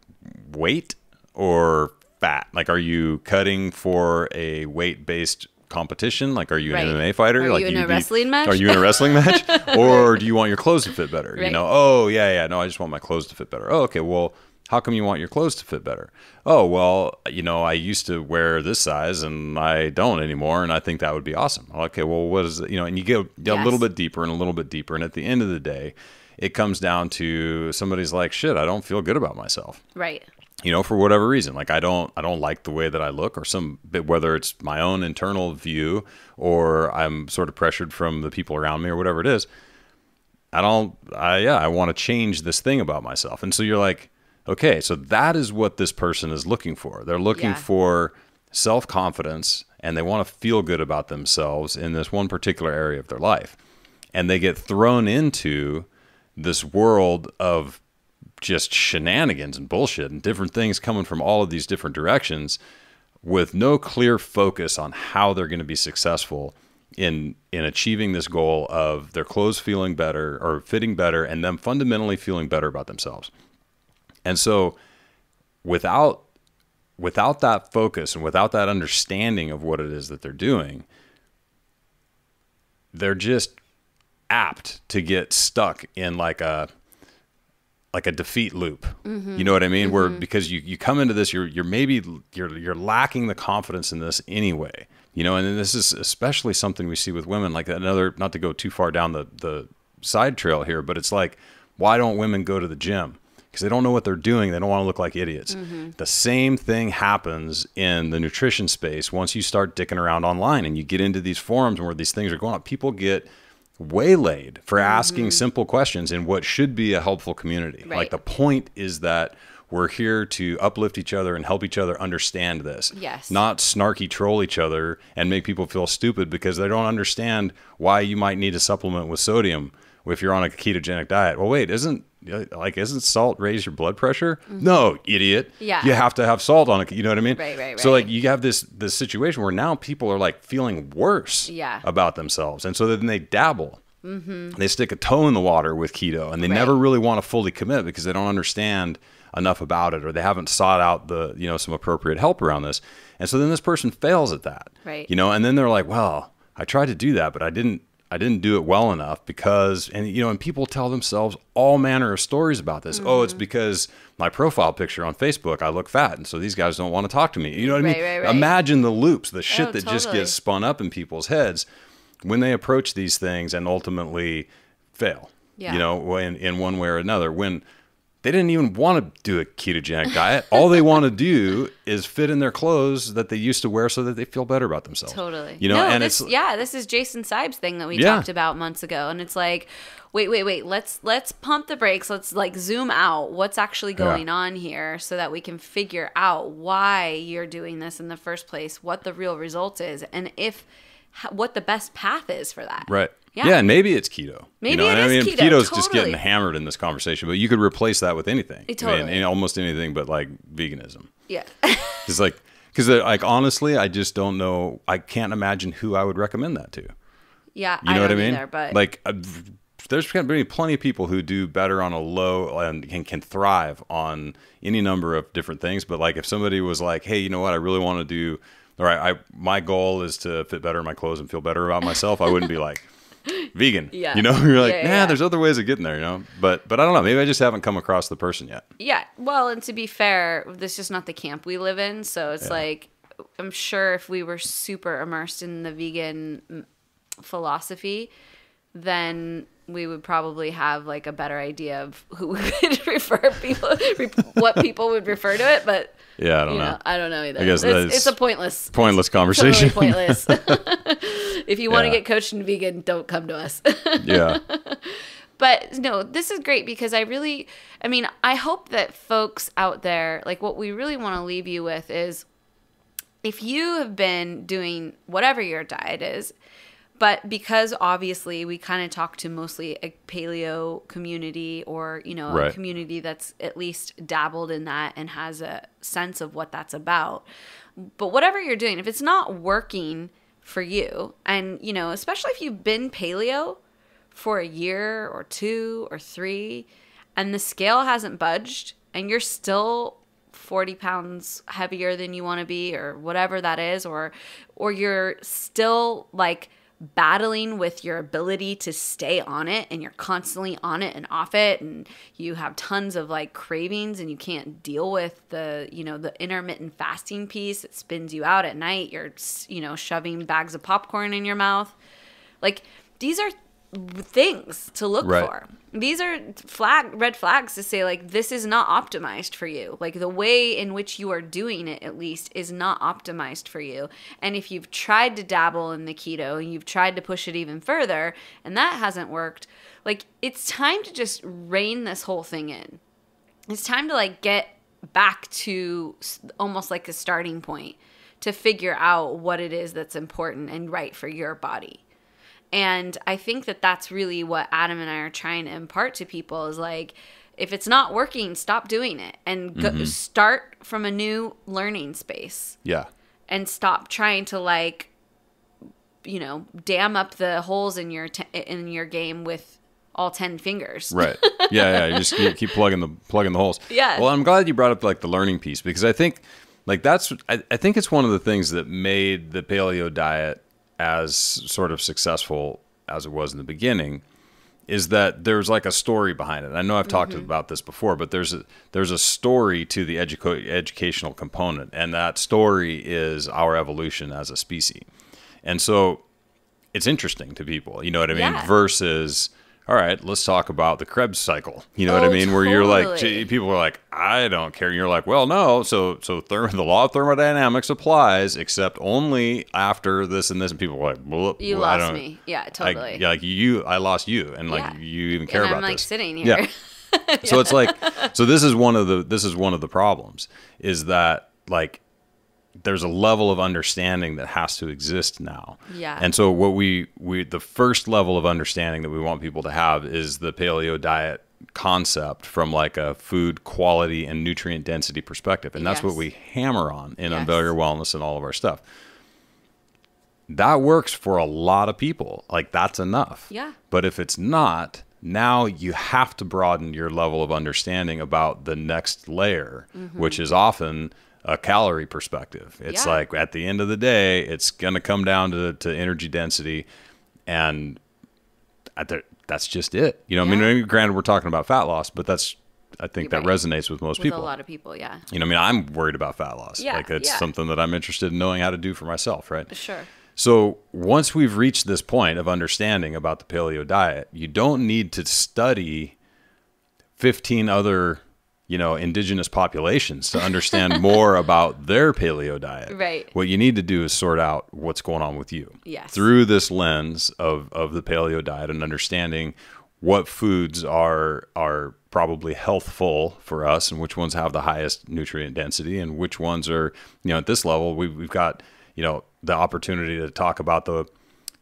weight or fat? Like, are you cutting for a weight-based competition? Like, are you an MMA fighter? Are like, you in a wrestling match? Are you in a wrestling match? Or do you want your clothes to fit better? Right. You know, oh, yeah, no, I just want my clothes to fit better. Oh, okay, well, how come you want your clothes to fit better? Oh, well, you know, I used to wear this size and I don't anymore, and I think that would be awesome. Okay, well, what is it? You know, and you get a little bit deeper and a little bit deeper, and at the end of the day, it comes down to somebody's like, shit, I don't feel good about myself. Right. You know, for whatever reason, like I don't like the way that I look, or whether it's my own internal view or I'm sort of pressured from the people around me or whatever it is. I want to change this thing about myself. And so you're like, okay, so that is what this person is looking for. They're looking for self-confidence and they want to feel good about themselves in this one particular area of their life. And they get thrown into this world of just shenanigans and bullshit and different things coming from all of these different directions with no clear focus on how they're going to be successful in achieving this goal of their clothes feeling better or fitting better and them fundamentally feeling better about themselves. And so without that focus and without that understanding of what it is that they're doing, they're just apt to get stuck in like a defeat loop. Mm-hmm. You know what I mean? Mm-hmm. Where because you come into this, you're lacking the confidence in this anyway. You know, and this is especially something we see with women, like another, not to go too far down the side trail here, but it's like, why don't women go to the gym? Because they don't know what they're doing. They don't want to look like idiots. Mm-hmm. The same thing happens in the nutrition space. Once you start dicking around online and you get into these forums where these things are going on, people get waylaid for asking simple questions in what should be a helpful community. Right. Like the point is that we're here to uplift each other and help each other understand this. Yes. Not snarky troll each other and make people feel stupid because they don't understand why you might need a supplement with sodium if you're on a ketogenic diet. Well, wait, isn't salt raise your blood pressure? Mm-hmm. No, idiot. Yeah. You have to have salt on it. You know what I mean? Right. So like you have this situation where now people are like feeling worse about themselves. And so then they dabble. Mm-hmm. They stick a toe in the water with keto and they never really want to fully commit because they don't understand enough about it or they haven't sought out some appropriate help around this. And so then this person fails at that. Right. You know, and then they're like, well, I tried to do that, but I didn't do it well enough because, and people tell themselves all manner of stories about this. Mm-hmm. Oh, it's because my profile picture on Facebook, I look fat. And so these guys don't want to talk to me. You know what I mean? Right. Imagine the loops, the shit that just gets spun up in people's heads when they approach these things and ultimately fail, you know, in one way or another, when they didn't even want to do a ketogenic diet. All they want to do is fit in their clothes that they used to wear so that they feel better about themselves. Totally. You know, no, and this is Jason Seib's thing that we talked about months ago. And it's like, wait. Let's pump the brakes. Let's like zoom out. What's actually going on here so that we can figure out why you're doing this in the first place, what the real result is, and what the best path is for that. Right. Yeah, and maybe it's keto. Maybe it is keto. Keto's just getting hammered in this conversation, but you could replace that with anything. Totally. I mean, almost anything but like veganism. Yeah. It's like, because like honestly, I just don't know. I can't imagine who I would recommend that to. Yeah, you know what I mean? Either, but like, there's going to be plenty of people who do better on a low and can thrive on any number of different things. But like, if somebody was like, hey, you know what, I really want to do. All right, my goal is to fit better in my clothes and feel better about myself. I wouldn't be like vegan. Yeah. You know, you're like, there's other ways of getting there, you know. But I don't know. Maybe I just haven't come across the person yet. Yeah. Well, and to be fair, this is just not the camp we live in. So it's like, I'm sure if we were super immersed in the vegan philosophy, then we would probably have like a better idea of who we would refer people, what people would refer to it. But yeah, I don't know. I don't know either. I guess it's a pointless conversation. Totally pointless. If you want to get coached in vegan, don't come to us. Yeah. But no, this is great because I hope that folks out there, like what we really want to leave you with is if you have been doing whatever your diet is, but because obviously we kind of talk to mostly a paleo community or, you know, a community that's at least dabbled in that and has a sense of what that's about. But whatever you're doing, if it's not working for you, and, you know, especially if you've been paleo for a year or 2 or 3 and the scale hasn't budged and you're still 40 pounds heavier than you want to be or whatever that is, or you're still like battling with your ability to stay on it and you're constantly on it and off it and you have tons of like cravings and you can't deal with the, you know, the intermittent fasting piece. It spins you out at night. You're, you know, shoving bags of popcorn in your mouth. Like, these are things to look for. These are red flags to say, like, this is not optimized for you. Like, the way in which you are doing it, at least, is not optimized for you. And if you've tried to dabble in the keto and you've tried to push it even further and that hasn't worked, like, it's time to just rein this whole thing in. It's time to, like, get back to almost like a starting point to figure out what it is that's important and right for your body. And I think that that's really what Adam and I are trying to impart to people is like, if it's not working, stop doing it and start from a new learning space. Yeah. And stop trying to, like, you know, dam up the holes in your game with all 10 fingers. Right. Yeah. You just keep plugging the holes. Yeah. Well, I'm glad you brought up like the learning piece because I think like I think it's one of the things that made the paleo diet as sort of successful as it was in the beginning is that there's like a story behind it. I know I've talked about this before, but there's a story to the educational component, and that story is our evolution as a species. And so it's interesting to people, you know what I mean? Yeah. Versus, all right, let's talk about the Krebs cycle. You know what I mean? Where you're like, people are like, I don't care. And you're like, well, no. So the law of thermodynamics applies, except only after this and this. And people are like, well, you lost me. Yeah, totally. I lost you, and like you even care about this. I'm like sitting here. Yeah. So it's like, so this is one of the problems is that like there's a level of understanding that has to exist now. Yeah. And so what the first level of understanding that we want people to have is the paleo diet concept from like a food quality and nutrient density perspective. And that's what we hammer on in Unveil Your Wellness and all of our stuff. That works for a lot of people. Like that's enough. Yeah. But if it's not, now you have to broaden your level of understanding about the next layer, which is often a calorie perspective. It's like at the end of the day, it's going to come down to energy density, and that's just it. You know, I mean, granted, we're talking about fat loss, but I think that resonates with most people. A lot of people, You know, I mean, I'm worried about fat loss. Like it's something that I'm interested in knowing how to do for myself, right? Sure. So once we've reached this point of understanding about the paleo diet, you don't need to study 15 other, indigenous populations to understand more about their paleo diet. Right. What you need to do is sort out what's going on with you. Yes. Through this lens of the paleo diet and understanding what foods are probably healthful for us and which ones have the highest nutrient density and which ones are, at this level, we've got, the opportunity to talk about the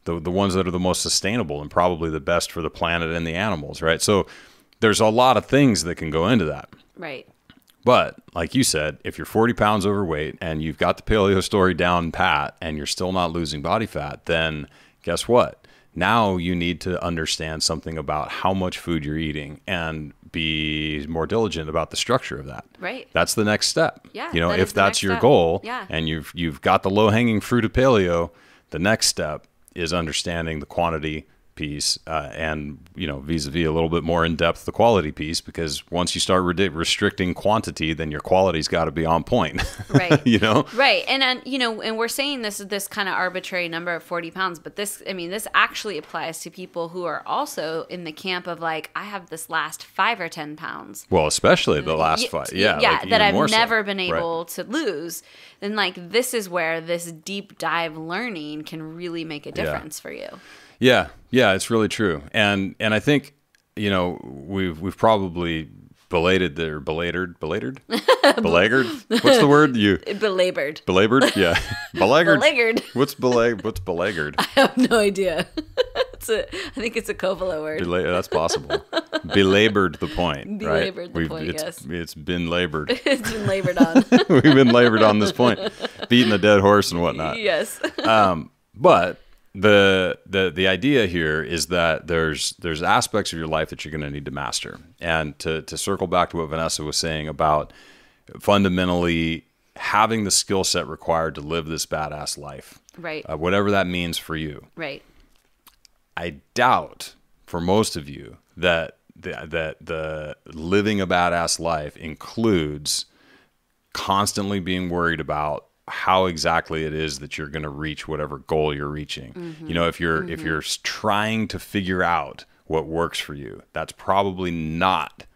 ones that are the most sustainable and probably the best for the planet and the animals, right? So there's a lot of things that can go into that. Right. But like you said, if you're 40 pounds overweight and you've got the paleo story down pat and you're still not losing body fat, then guess what? Now you need to understand something about how much food you're eating and be more diligent about the structure of that. Right. That's the next step. Yeah. If that's your goal, yeah, and you've got the low-hanging fruit of paleo, the next step is understanding the quantity piece and vis-a-vis a little bit more in depth the quality piece, because once you start restricting quantity, then your quality's got to be on point. Right. Right. And and we're saying this kind of arbitrary number of 40 pounds, but this actually applies to people who are also in the camp of like, I have this last 5 or 10 pounds. Well, especially the last 5. Yeah. Like that I've never been able to lose. Then like, this is where this deep dive learning can really make a difference for you. Yeah, it's really true, and I think we've probably belabored. What's the word? Belabored, yeah, belabored. What's belabored? I have no idea. I think it's a Coppola word. That's possible. Belabored the point. Belabored the point. Yes, it's been labored. It's been labored on. We've been labored on this point, beating a dead horse and whatnot. Yes. But the idea here is that there's aspects of your life that you're going to need to master. And to circle back to what Vanessa was saying about fundamentally having the skill set required to live this badass life. Right. Whatever that means for you. Right. I doubt for most of you that the living a badass life includes constantly being worried about how exactly it is that you're going to reach whatever goal you're reaching. Mm-hmm. If you're trying to figure out what works for you, that's probably not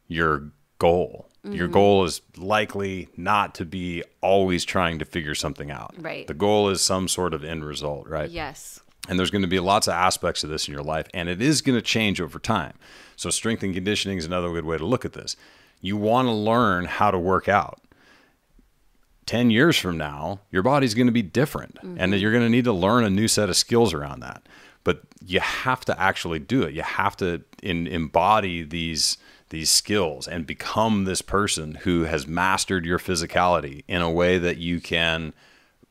your goal. Mm-hmm. Your goal is likely not to be always trying to figure something out. Right. The goal is some sort of end result, right? Yes. And there's going to be lots of aspects of this in your life, and it is going to change over time. So strength and conditioning is another good way to look at this. You want to learn how to work out. 10 years from now, your body's going to be different, mm-hmm. and you're going to need to learn a new set of skills around that. But you have to actually do it. You have to embody these skills and become this person who has mastered your physicality in a way that you can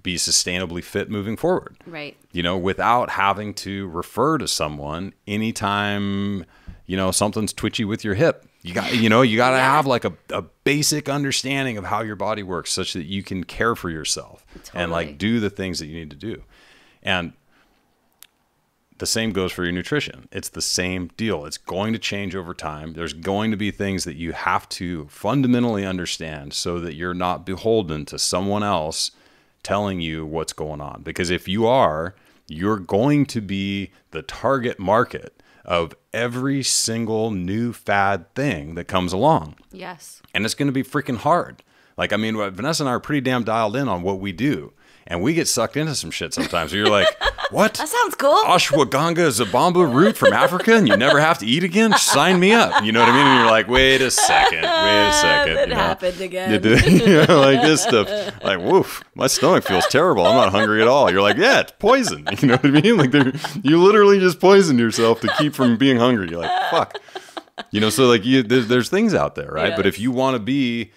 be sustainably fit moving forward. Right. Without having to refer to someone anytime, something's twitchy with your hip. You got to have like a basic understanding of how your body works such that you can care for yourself and like do the things that you need to do. And the same goes for your nutrition. It's the same deal. It's going to change over time. There's going to be things that you have to fundamentally understand so that you're not beholden to someone else telling you what's going on. Because if you are, you're going to be the target market of every single new fad thing that comes along. Yes. And it's going to be freaking hard. Like, Vanessa and I are pretty damn dialed in on what we do. And we get sucked into some shit sometimes. Where you're like, what? That sounds cool. Ashwagandha zabamba root from Africa and you never have to eat again? Sign me up. You know what I mean? And you're like, wait a second. It happened again. Like this stuff. Like, woof, my stomach feels terrible. I'm not hungry at all. You're like, yeah, it's poison. You know what I mean? Like, you literally just poisoned yourself to keep from being hungry. You're like, fuck. So like there's things out there, right? Yes. But if you want to be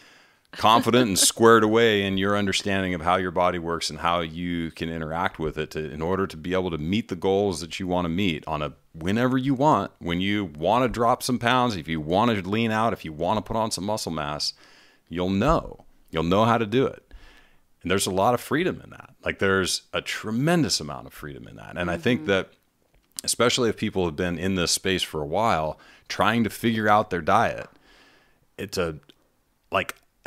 confident and squared away in your understanding of how your body works and how you can interact with it in order to be able to meet the goals that you want to meet whenever you want, when you want to drop some pounds, if you want to lean out, if you want to put on some muscle mass, you'll know how to do it. And there's a lot of freedom in that. Like there's a tremendous amount of freedom in that. And mm-hmm. I think that especially if people have been in this space for a while, trying to figure out their diet, it's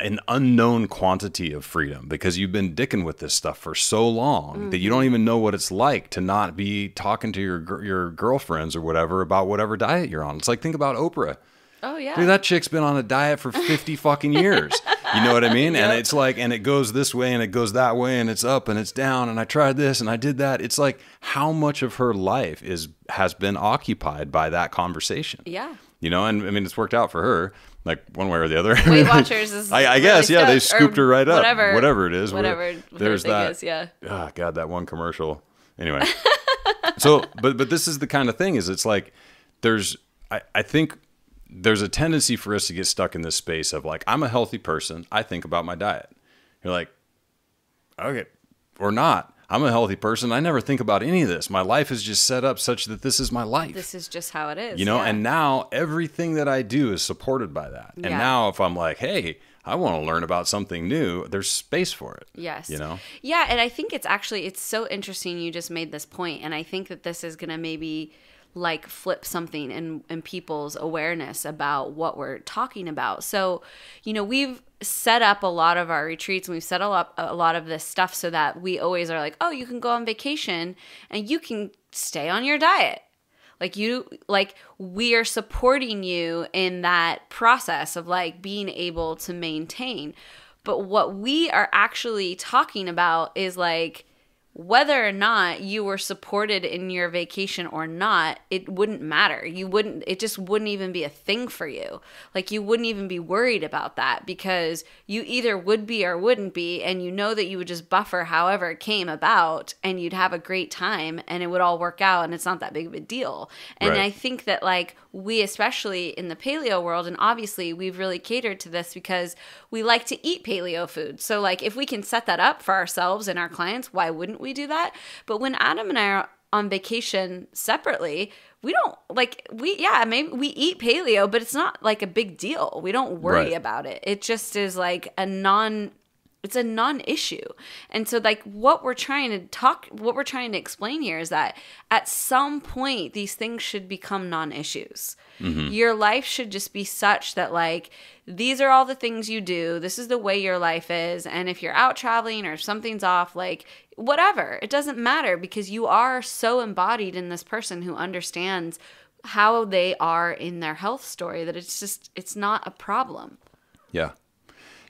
an unknown quantity of freedom because you've been dicking with this stuff for so long that you don't even know what it's like to not be talking to your girlfriends or whatever about whatever diet you're on. It's like, think about Oprah. Oh yeah. Dude, that chick's been on a diet for 50 fucking years. You know what I mean? Yep. And it's like, and it goes this way and it goes that way and it's up and it's down and I tried this and I did that. It's like how much of her life has been occupied by that conversation. Yeah. You know, and I mean, it's worked out for her, like one way or the other. Weight Watchers is I guess, yeah, they scooped her right up. Whatever it is. Whatever there's that. Is, yeah. Oh, God, that one commercial. Anyway. So, but this is the kind of thing is it's like I think there's a tendency for us to get stuck in this space of like, I'm a healthy person. I think about my diet. You're like, okay, or not. I'm a healthy person. I never think about any of this. My life is just set up such that this is my life. This is just how it is. You know, yeah. And now everything that I do is supported by that. And now if I'm like, hey, I want to learn about something new, there's space for it. Yes. You know? Yeah, and I think it's so interesting you just made this point, and I think that this is going to maybe like flip something in people's awareness about what we're talking about. So, you know, we've set up a lot of our retreats and we've set up a lot of this stuff so that we always are like, oh, you can go on vacation and you can stay on your diet. We are supporting you in that process of like being able to maintain. But what we are actually talking about is like, whether or not you were supported in your vacation or not, it wouldn't matter. It just wouldn't even be a thing for you. Like you wouldn't even be worried about that because you either would be or wouldn't be. And you know that you would just buffer however it came about and you'd have a great time and it would all work out and it's not that big of a deal. And right. I think that like we, especially in the paleo world, and obviously we've really catered to this because we like to eat paleo food. So like if we can set that up for ourselves and our clients, why wouldn't we do that? But when Adam and I are on vacation separately, we don't maybe we eat paleo, but it's not like a big deal. We don't worry about it. It just is like it's a non-issue. And so like what we're trying to explain here is that at some point these things should become non-issues. Mm-hmm. Your life should just be such that like these are all the things you do. This is the way your life is. And if you're out traveling or if something's off, like whatever, it doesn't matter because you are so embodied in this person who understands how they are in their health story that it's not a problem. Yeah.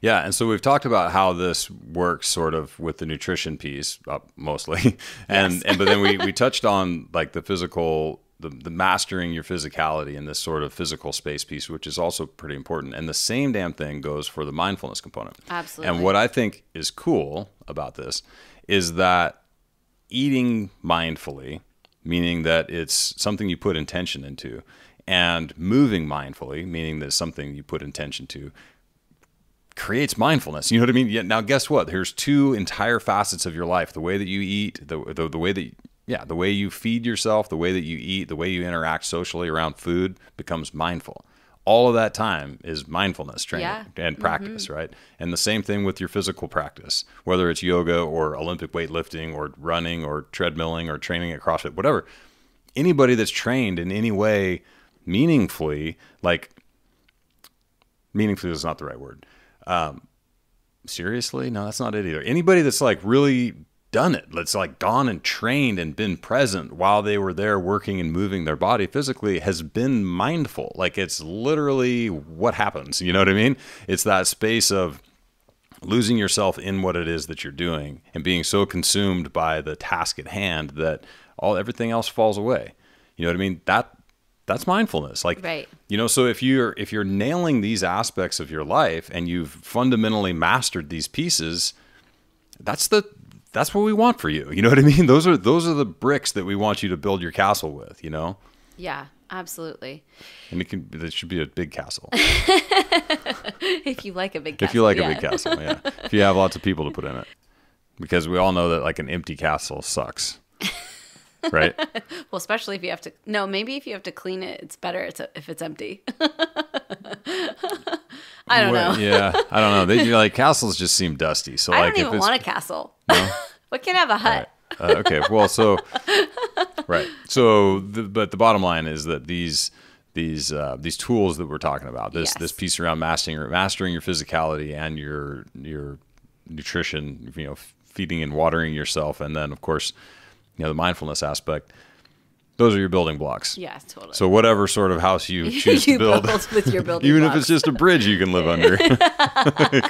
Yeah, and so we've talked about how this works sort of with the nutrition piece, mostly, and but then we touched on like the physical, the mastering your physicality in this sort of physical space piece, which is also pretty important. And the same damn thing goes for the mindfulness component. Absolutely. And what I think is cool about this is that eating mindfully, meaning that it's something you put intention into, and moving mindfully, meaning that it's something you put intention to, creates mindfulness. You know what I mean? Yeah. Now, guess what? There's two entire facets of your life: the way that you eat, the way that the way you feed yourself, the way that you eat, the way you interact socially around food becomes mindful. All of that time is mindfulness training and practice, mm-hmm. right? And the same thing with your physical practice, whether it's yoga or Olympic weightlifting or running or treadmilling or training at CrossFit, whatever. Anybody that's trained in any way meaningfully, like meaningfully is not the right word. Seriously? No, that's not it either. Anybody that's like really done it, that's like gone and trained and been present while they were there working and moving their body physically has been mindful. Like it's literally what happens. You know what I mean? It's that space of losing yourself in what it is that you're doing and being so consumed by the task at hand that everything else falls away. You know what I mean? That's mindfulness. Like, right. You know, so if you're nailing these aspects of your life and you've fundamentally mastered these pieces, that's what we want for you. You know what I mean? Those are the bricks that we want you to build your castle with, you know? Yeah, absolutely. And it should be a big castle. If you like a big castle. If you like a big castle, yeah. If you have lots of people to put in it. Because we all know that like an empty castle sucks. Right? Well, especially if you have to... No, maybe if you have to clean it, it's better if it's empty. I don't know. Yeah, I don't know. Like castles just seem dusty. So I don't even want a castle. No? What can I have a hut? Right. Okay, well, so... Right. So, but the bottom line is that these these tools that we're talking about. This piece around mastering your physicality and your nutrition, feeding and watering yourself, and then of course, the mindfulness aspect. Those are your building blocks. Yeah, totally. So whatever sort of house you choose to build with your building even blocks. if it's just a bridge you can live under.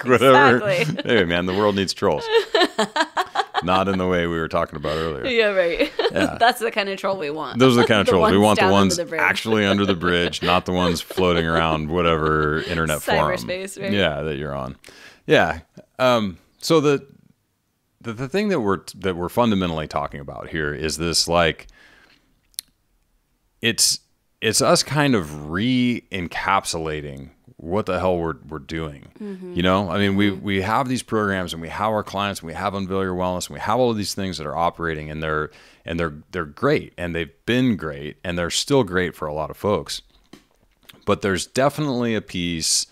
Whatever. Exactly. Hey man, the world needs trolls. Not in the way we were talking about earlier. Yeah, right. Yeah. That's the kind of troll we want. Those are the kind of trolls. We want the ones actually under the bridge, not the ones floating around whatever internet forum. Cyberspace, right? Yeah, that you're on. Yeah. So the thing that we're fundamentally talking about here is this, like, it's us kind of re-encapsulating what the hell we're doing. Mm-hmm. I mean, we have these programs and we have our clients and we have Unveil Your Wellness and we have all of these things that are operating, and they're great, and they've been great, and they're still great for a lot of folks. But there's definitely a piece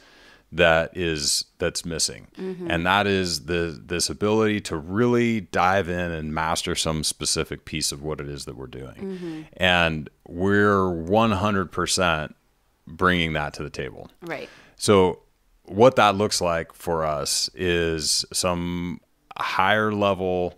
that's missing. Mm-hmm. And that is this ability to really dive in and master some specific piece of what it is that we're doing. Mm-hmm. And we're 100% bringing that to the table. Right. So what that looks like for us is some higher level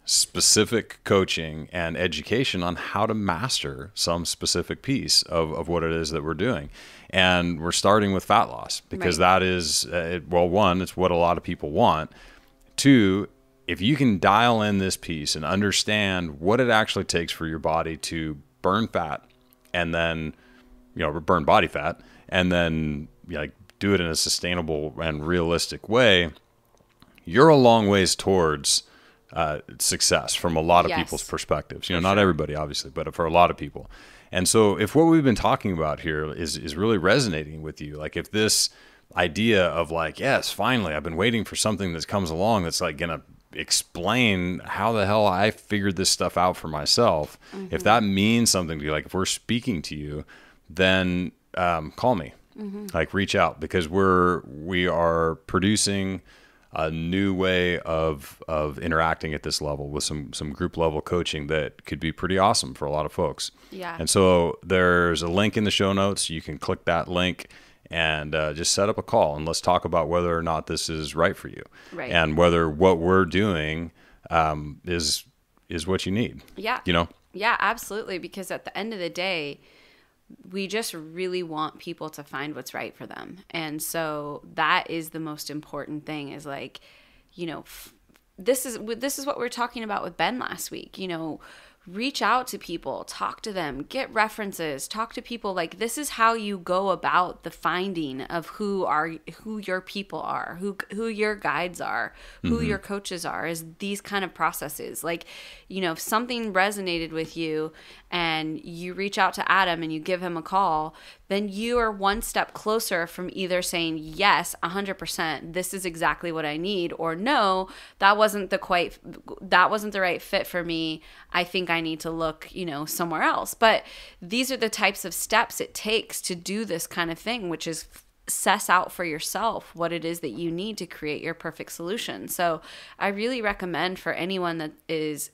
specific coaching and education on how to master some specific piece of what it is that we're doing. And we're starting with fat loss because that is, one, it's what a lot of people want. Two, if you can dial in this piece and understand what it actually takes for your body to burn fat and then, burn body fat and then do it in a sustainable and realistic way, you're a long ways towards success from a lot of people's perspectives. Not everybody, obviously, but for a lot of people. And so if what we've been talking about here is really resonating with you, like if this idea of like, yes, finally, I've been waiting for something that comes along that's like going to explain how the hell I figured this stuff out for myself. Mm-hmm. If that means something to you, like if we're speaking to you, then call me, like reach out, because we are producing a new way of interacting at this level with some group level coaching that could be pretty awesome for a lot of folks. Yeah. And so there's a link in the show notes. You can click that link and just set up a call and let's talk about whether or not this is right for you. Right. And whether what we're doing is what you need. Yeah. Yeah, absolutely. Because at the end of the day, we just really want people to find what's right for them. And so that is the most important thing, is like, this is what we were talking about with Ben last week. Reach out to people, talk to them, get references, talk to people. Like, this is how you go about the finding of who your people are, who your guides are, who your coaches are, is these kind of processes. Like, if something resonated with you and you reach out to Adam and you give him a call, then you are one step closer from either saying, yes, 100%, this is exactly what I need, or no, that wasn't the right fit for me. I think I need to look, somewhere else. But these are the types of steps it takes to do this kind of thing, which is suss out for yourself what it is that you need to create your perfect solution. So I really recommend for anyone that is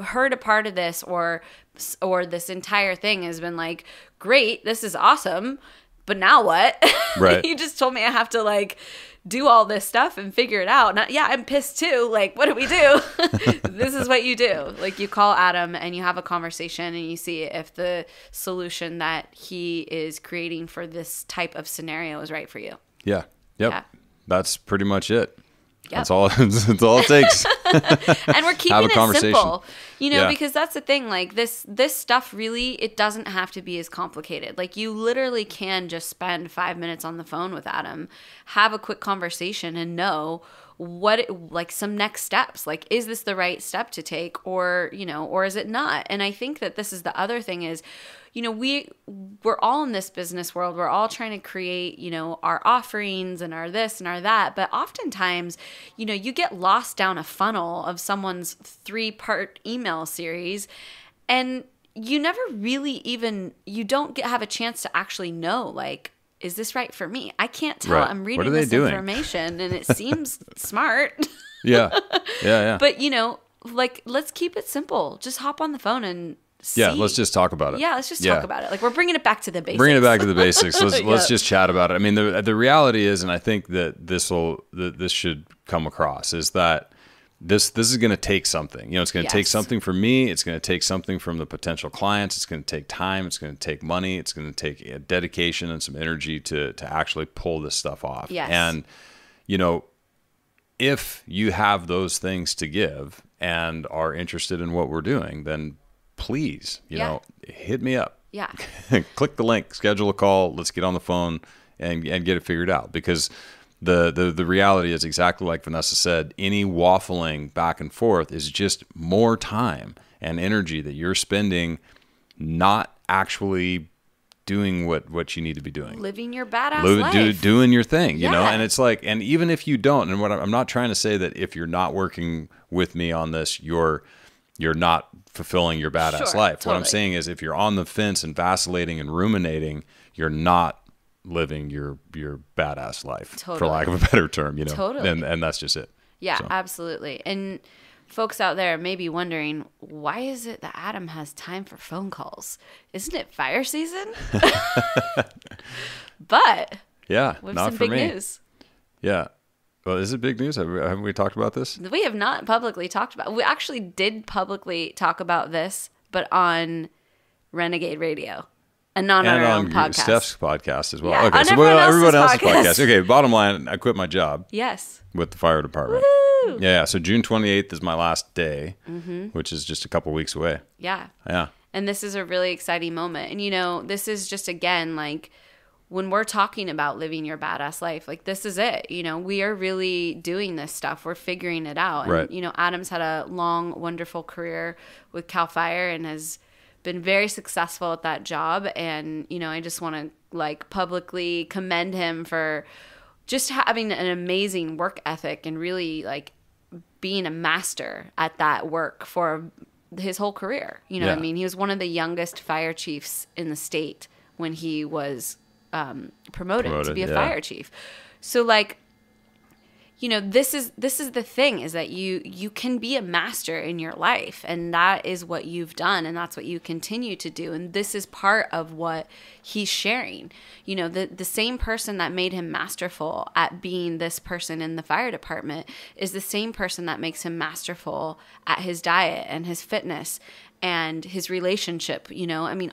heard a part of this or this entire thing has been like, great, this is awesome, but now what? Right. You just told me I have to like do all this stuff and figure it out. Yeah, I'm pissed too. Like, what do we do? This is what you do. Like, you call Adam and you have a conversation and you see if the solution that he is creating for this type of scenario is right for you. Yeah. Yep. Yeah. That's pretty much it. Yep. That's all it takes. And we're keeping it simple, because that's the thing. Like this stuff really, it doesn't have to be as complicated. Like, you literally can just spend 5 minutes on the phone with Adam, have a quick conversation, and know like some next steps. Like, is this the right step to take, or is it not? And I think that this is the other thing is, we're all in this business world. We're all trying to create, our offerings and our this and our that. But oftentimes, you get lost down a funnel of someone's 3-part email series, and you never really you don't have a chance to actually know, like, is this right for me? I can't tell. Right. I'm reading this information and it seems smart. Yeah. Yeah. But, like, let's keep it simple. Just hop on the phone Yeah, let's just talk about it. Yeah, let's just talk about it. Like, we're bringing it back to the basics. Bringing it back to the basics. Let's just chat about it. I mean, the reality is, and I think that this should come across, is that this is going to take something. It's going to take something from me. It's going to take something from the potential clients. It's going to take time. It's going to take money. It's going to take a dedication and some energy to actually pull this stuff off. Yes. And, if you have those things to give and are interested in what we're doing, then please, hit me up. Yeah. Click the link, schedule a call. Let's get on the phone and get it figured out, because the reality is exactly like Vanessa said, any waffling back and forth is just more time and energy that you're spending not actually doing what you need to be doing. Living your badass life. Doing your thing, and it's like, and even if you don't, and what I'm not trying to say that if you're not working with me on this, you're not fulfilling your badass life. Totally. What I'm saying is, if you're on the fence and vacillating and ruminating, you're not living your badass life, for lack of a better term, Totally. And that's just it. Yeah, absolutely. And folks out there may be wondering, why is it that Adam has time for phone calls? Isn't it fire season? But yeah, we have not some for big me. news. Yeah. Well, is it big news? Haven't we talked about this? We have not publicly talked about it. We actually did publicly talk about this, but on Renegade Radio. And not on our own podcast. Steph's podcast as well. Yeah, okay, on so everyone else's podcast. Okay, bottom line, I quit my job. Yes. With the fire department. Woo! Yeah, so June 28th is my last day, which is just a couple weeks away. Yeah. Yeah. And this is a really exciting moment. And, this is just, again, like, when we're talking about living your badass life, like, this is it. We are really doing this stuff. We're figuring it out. Right. And, Adam's had a long, wonderful career with CAL FIRE and has been very successful at that job. And, I just want to, like, publicly commend him for just having an amazing work ethic and really, like, being a master at that work for his whole career. He was one of the youngest fire chiefs in the state when he was promoted to be a fire chief. So, like, this is the thing, is that you can be a master in your life, and that is what you've done, and that's what you continue to do. And this is part of what he's sharing. The same person that made him masterful at being this person in the fire department is the same person that makes him masterful at his diet and his fitness and his relationship.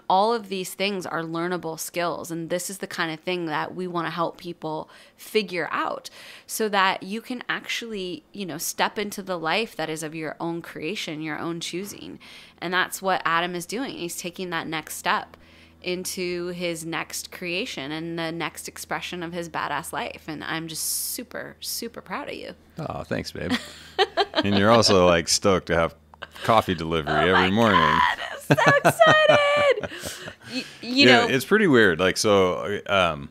All of these things are learnable skills, and this is the kind of thing that we want to help people figure out so that you can actually, step into the life that is of your own creation, your own choosing. And that's what Adam is doing. He's taking that next step into his next creation and the next expression of his badass life. And I'm just super, super proud of you. Oh, thanks, babe. And you're also, like, stoked to have coffee delivery every morning. God, I'm so excited. you know, it's pretty weird. Like, so, I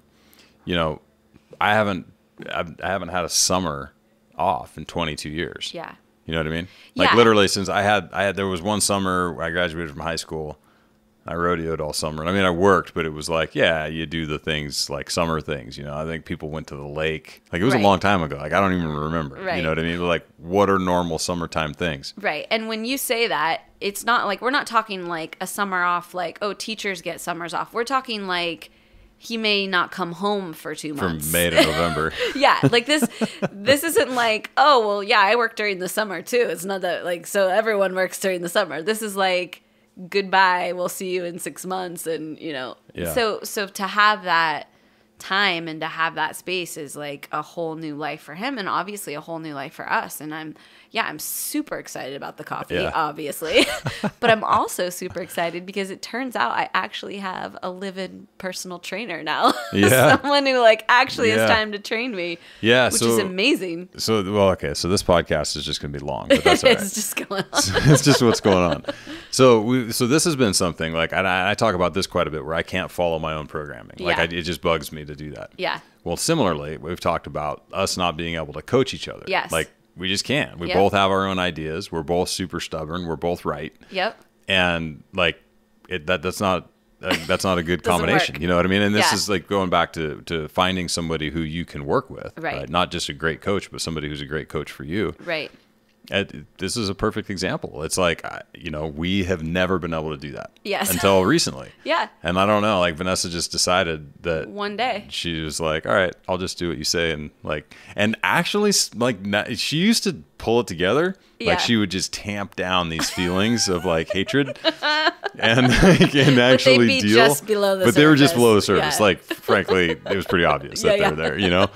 haven't had a summer off in 22 years. Yeah. You know what I mean? Like, literally since there was one summer I graduated from high school. I rodeoed all summer. I mean, I worked, but it was like, you do the things, like summer things, I think people went to the lake. Like, it was a long time ago. Like, I don't even remember. Right. You know what I mean? But, like, what are normal summertime things? Right. And when you say that, it's not like, we're not talking like a summer off, like, oh, teachers get summers off. We're talking like he may not come home for 2 months. From May to November. Yeah. Like, this isn't like, oh, well, yeah, I work during the summer too. It's not that, like, so everyone works during the summer. This is like, goodbye, we'll see you in 6 months. And so to have that time and to have that space is like a whole new life for him, and obviously a whole new life for us. And I'm super excited about the coffee, obviously. But I'm also super excited because it turns out I actually have a live-in personal trainer now. Someone who like actually has time to train me. Which is amazing. So this podcast is just going to be long, but that's all right. It's just going on. It's just what's going on. So this has been something like, I talk about this quite a bit, where I can't follow my own programming. Like, it just bugs me to do that. Yeah. Well, similarly, we've talked about us not being able to coach each other. Yes. Like, we just can't. We both have our own ideas. We're both super stubborn. We're both right. Yep. And like, that's not a good combination. You know what I mean? And this is like going back to finding somebody who you can work with. Right. Not just a great coach, but somebody who's a great coach for you. Right. This is a perfect example. It's like, we have never been able to do that. Yes. Until recently. Yeah. And I don't know, like Vanessa just decided that one day she was like, all right, I'll just do what you say. And actually, like, she used to pull it together. Yeah. Like she would just tamp down these feelings of like hatred and actually deal. Just below the surface. They were just below the surface. Yeah. Like, frankly, it was pretty obvious that they were there,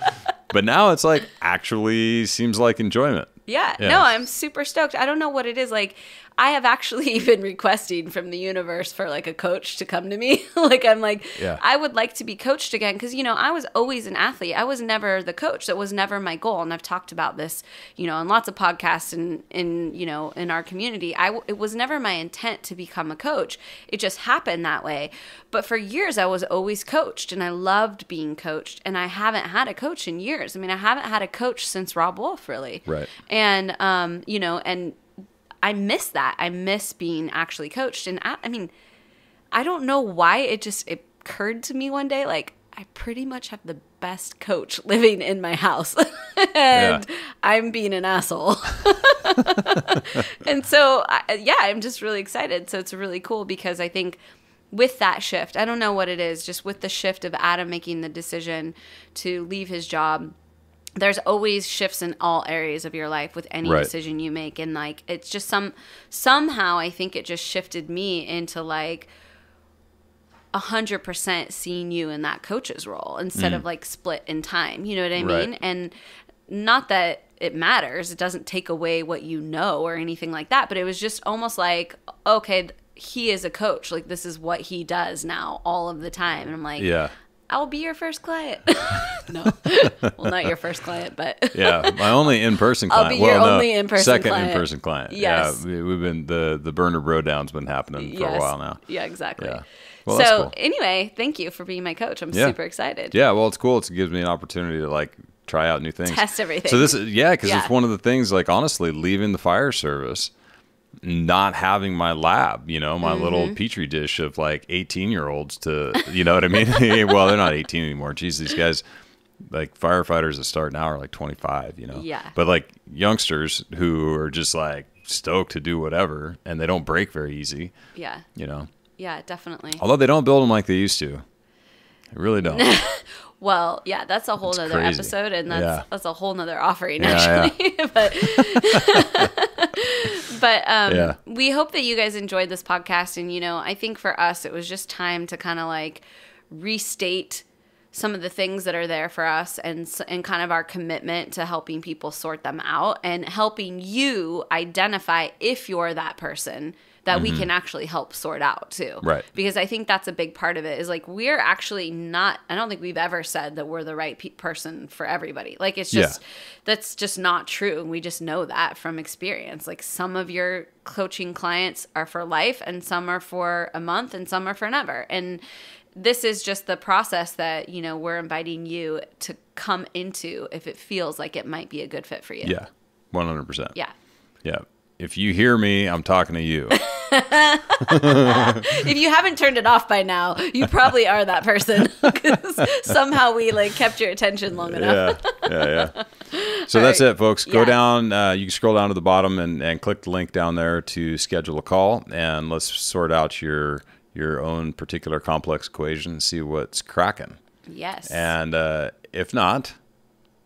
But now it's like actually seems like enjoyment. Yeah. No, I'm super stoked. I don't know what it is. Like, I have actually been requesting from the universe for like a coach to come to me. I'm like, I would like to be coached again. Because, I was always an athlete. I was never the coach. That was never my goal. And I've talked about this, on lots of podcasts and in our community. It was never my intent to become a coach. It just happened that way. But for years, I was always coached and I loved being coached. And I haven't had a coach in years. I mean, I haven't had a coach since Rob Wolf, really. Right. And, and I miss that. I miss being actually coached. And I don't know why it occurred to me one day, like, I pretty much have the best coach living in my house and I'm being an asshole. And so, I'm just really excited. So it's really cool because I think with that shift, I don't know what it is, just with the shift of Adam making the decision to leave his job, there's always shifts in all areas of your life with any decision you make. And like, it's just somehow I think it just shifted me into like 100% seeing you in that coach's role instead of like split in time. You know what I mean? And not that it matters. It doesn't take away what you know or anything like that. But it was just almost like, okay, he is a coach. Like, this is what he does now all of the time. And I'm like, I'll be your first client. No. Well, not your first client, but. My only in-person client. I'll be your only in-person second client. In-person client. Yes. Yeah, we've been, the burner bro down's been happening for a while now. Yeah, exactly. Yeah. Well, so cool. Anyway, thank you for being my coach. I'm super excited. Yeah, well, it's cool. It gives me an opportunity to like try out new things. Test everything. So because it's one of the things, like, honestly, leaving the fire service, not having my lab, my little petri dish of like 18-year-olds to, you know what I mean? Well, they're not 18 anymore. Jeez, these guys, like firefighters that start now are like 25, Yeah. But like youngsters who are just like stoked to do whatever and they don't break very easy. Yeah. Yeah, definitely. Although they don't build them like they used to. They really don't. Well, yeah, that's a whole other episode, and that's a whole nother offering, actually. Yeah. but we hope that you guys enjoyed this podcast, and I think for us, it was just time to kind of like restate some of the things that are there for us, and kind of our commitment to helping people sort them out, and helping you identify if you're that person that we can actually help sort out too. Right. Because I think that's a big part of it is like, we're actually not, I don't think we've ever said that we're the right person for everybody. Like, it's just, that's just not true. And we just know that from experience. Like, some of your coaching clients are for life and some are for a month and some are for never. And this is just the process that, we're inviting you to come into if it feels like it might be a good fit for you. Yeah. 100%. Yeah. Yeah. If you hear me, I'm talking to you. If you haven't turned it off by now, you probably are that person because somehow we like kept your attention long enough. Yeah. So that's it, folks. Go down. You can scroll down to the bottom and click the link down there to schedule a call, and let's sort out your own particular complex equation and see what's cracking. Yes. And if not,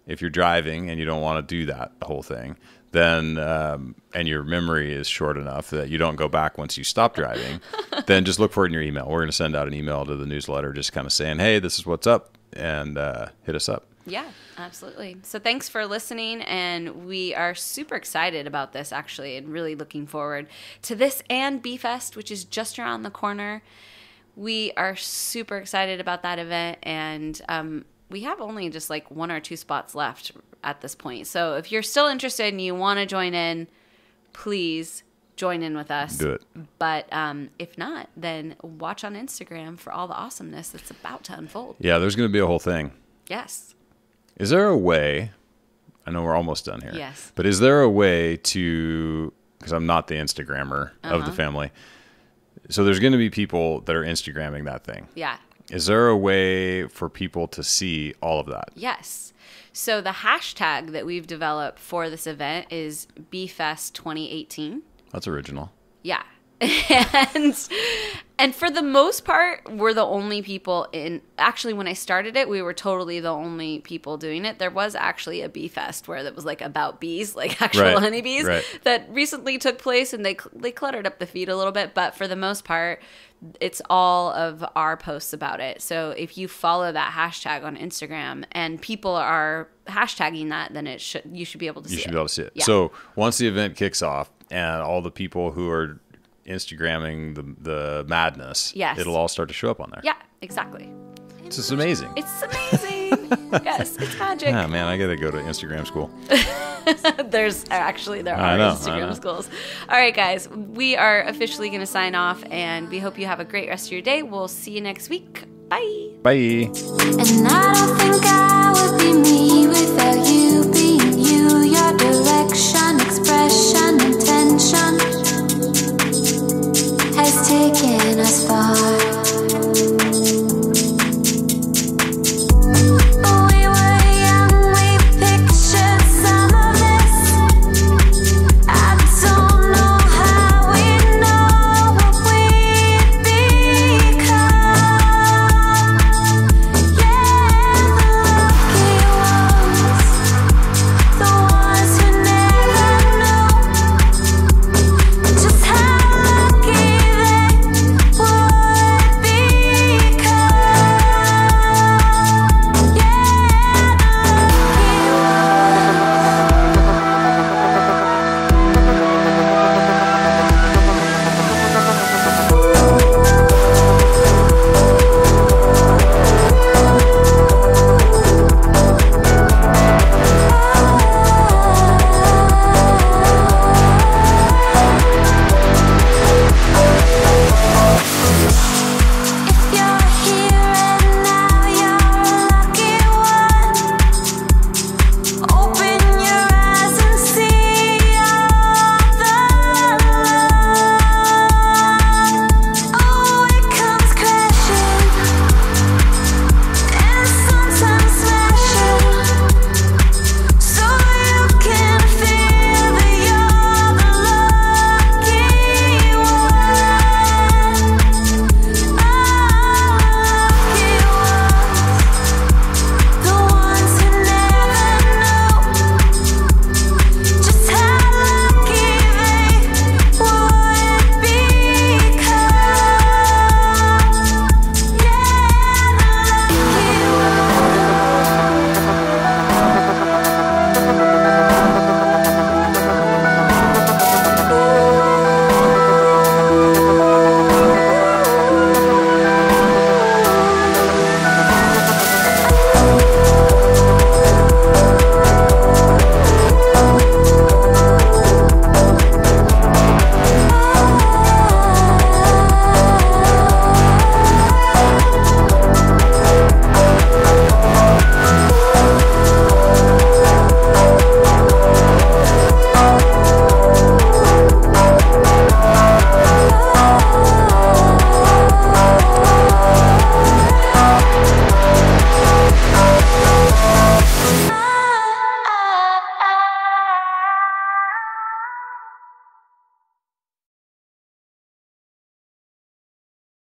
if you're driving and you don't want to do that, the whole thing, then and your memory is short enough that you don't go back once you stop driving, then just look for it in your email. We're going to send out an email to the newsletter just kind of saying, hey, this is what's up, and hit us up. Yeah, absolutely. So thanks for listening, and we are super excited about this, actually, and really looking forward to this and B-Fest, which is just around the corner. We are super excited about that event, and we have only just like 1 or 2 spots left at this point. So if you're still interested and you want to join in, please join in with us. Do it. But if not, then watch on Instagram for all the awesomeness that's about to unfold. Yeah, there's going to be a whole thing. Yes. Is there a way, I know we're almost done here. Yes. But is there a way to, because I'm not the Instagrammer of the family, so there's going to be people that are Instagramming that thing. Yeah. Is there a way for people to see all of that? Yes. So the hashtag that we've developed for this event is BFest 2018. That's original. Yeah. And for the most part, we're the only people actually, when I started it, we were totally the only people doing it. There was actually a bee fest where it was like about bees, like actual honeybees that recently took place, and they cluttered up the feed a little bit. But for the most part, it's all of our posts about it. So if you follow that hashtag on Instagram and people are hashtagging that, then you should be able to see it. You should be able to see it. Yeah. So once the event kicks off and all the people who are Instagramming the madness, it'll all start to show up on there. Yeah, exactly. It's just amazing. It's amazing. Yes, it's magic. Yeah, man, I got to go to Instagram school. There are Instagram schools. All right, guys, we are officially going to sign off, and we hope you have a great rest of your day. We'll see you next week. Bye. Bye. And I don't think I would be me.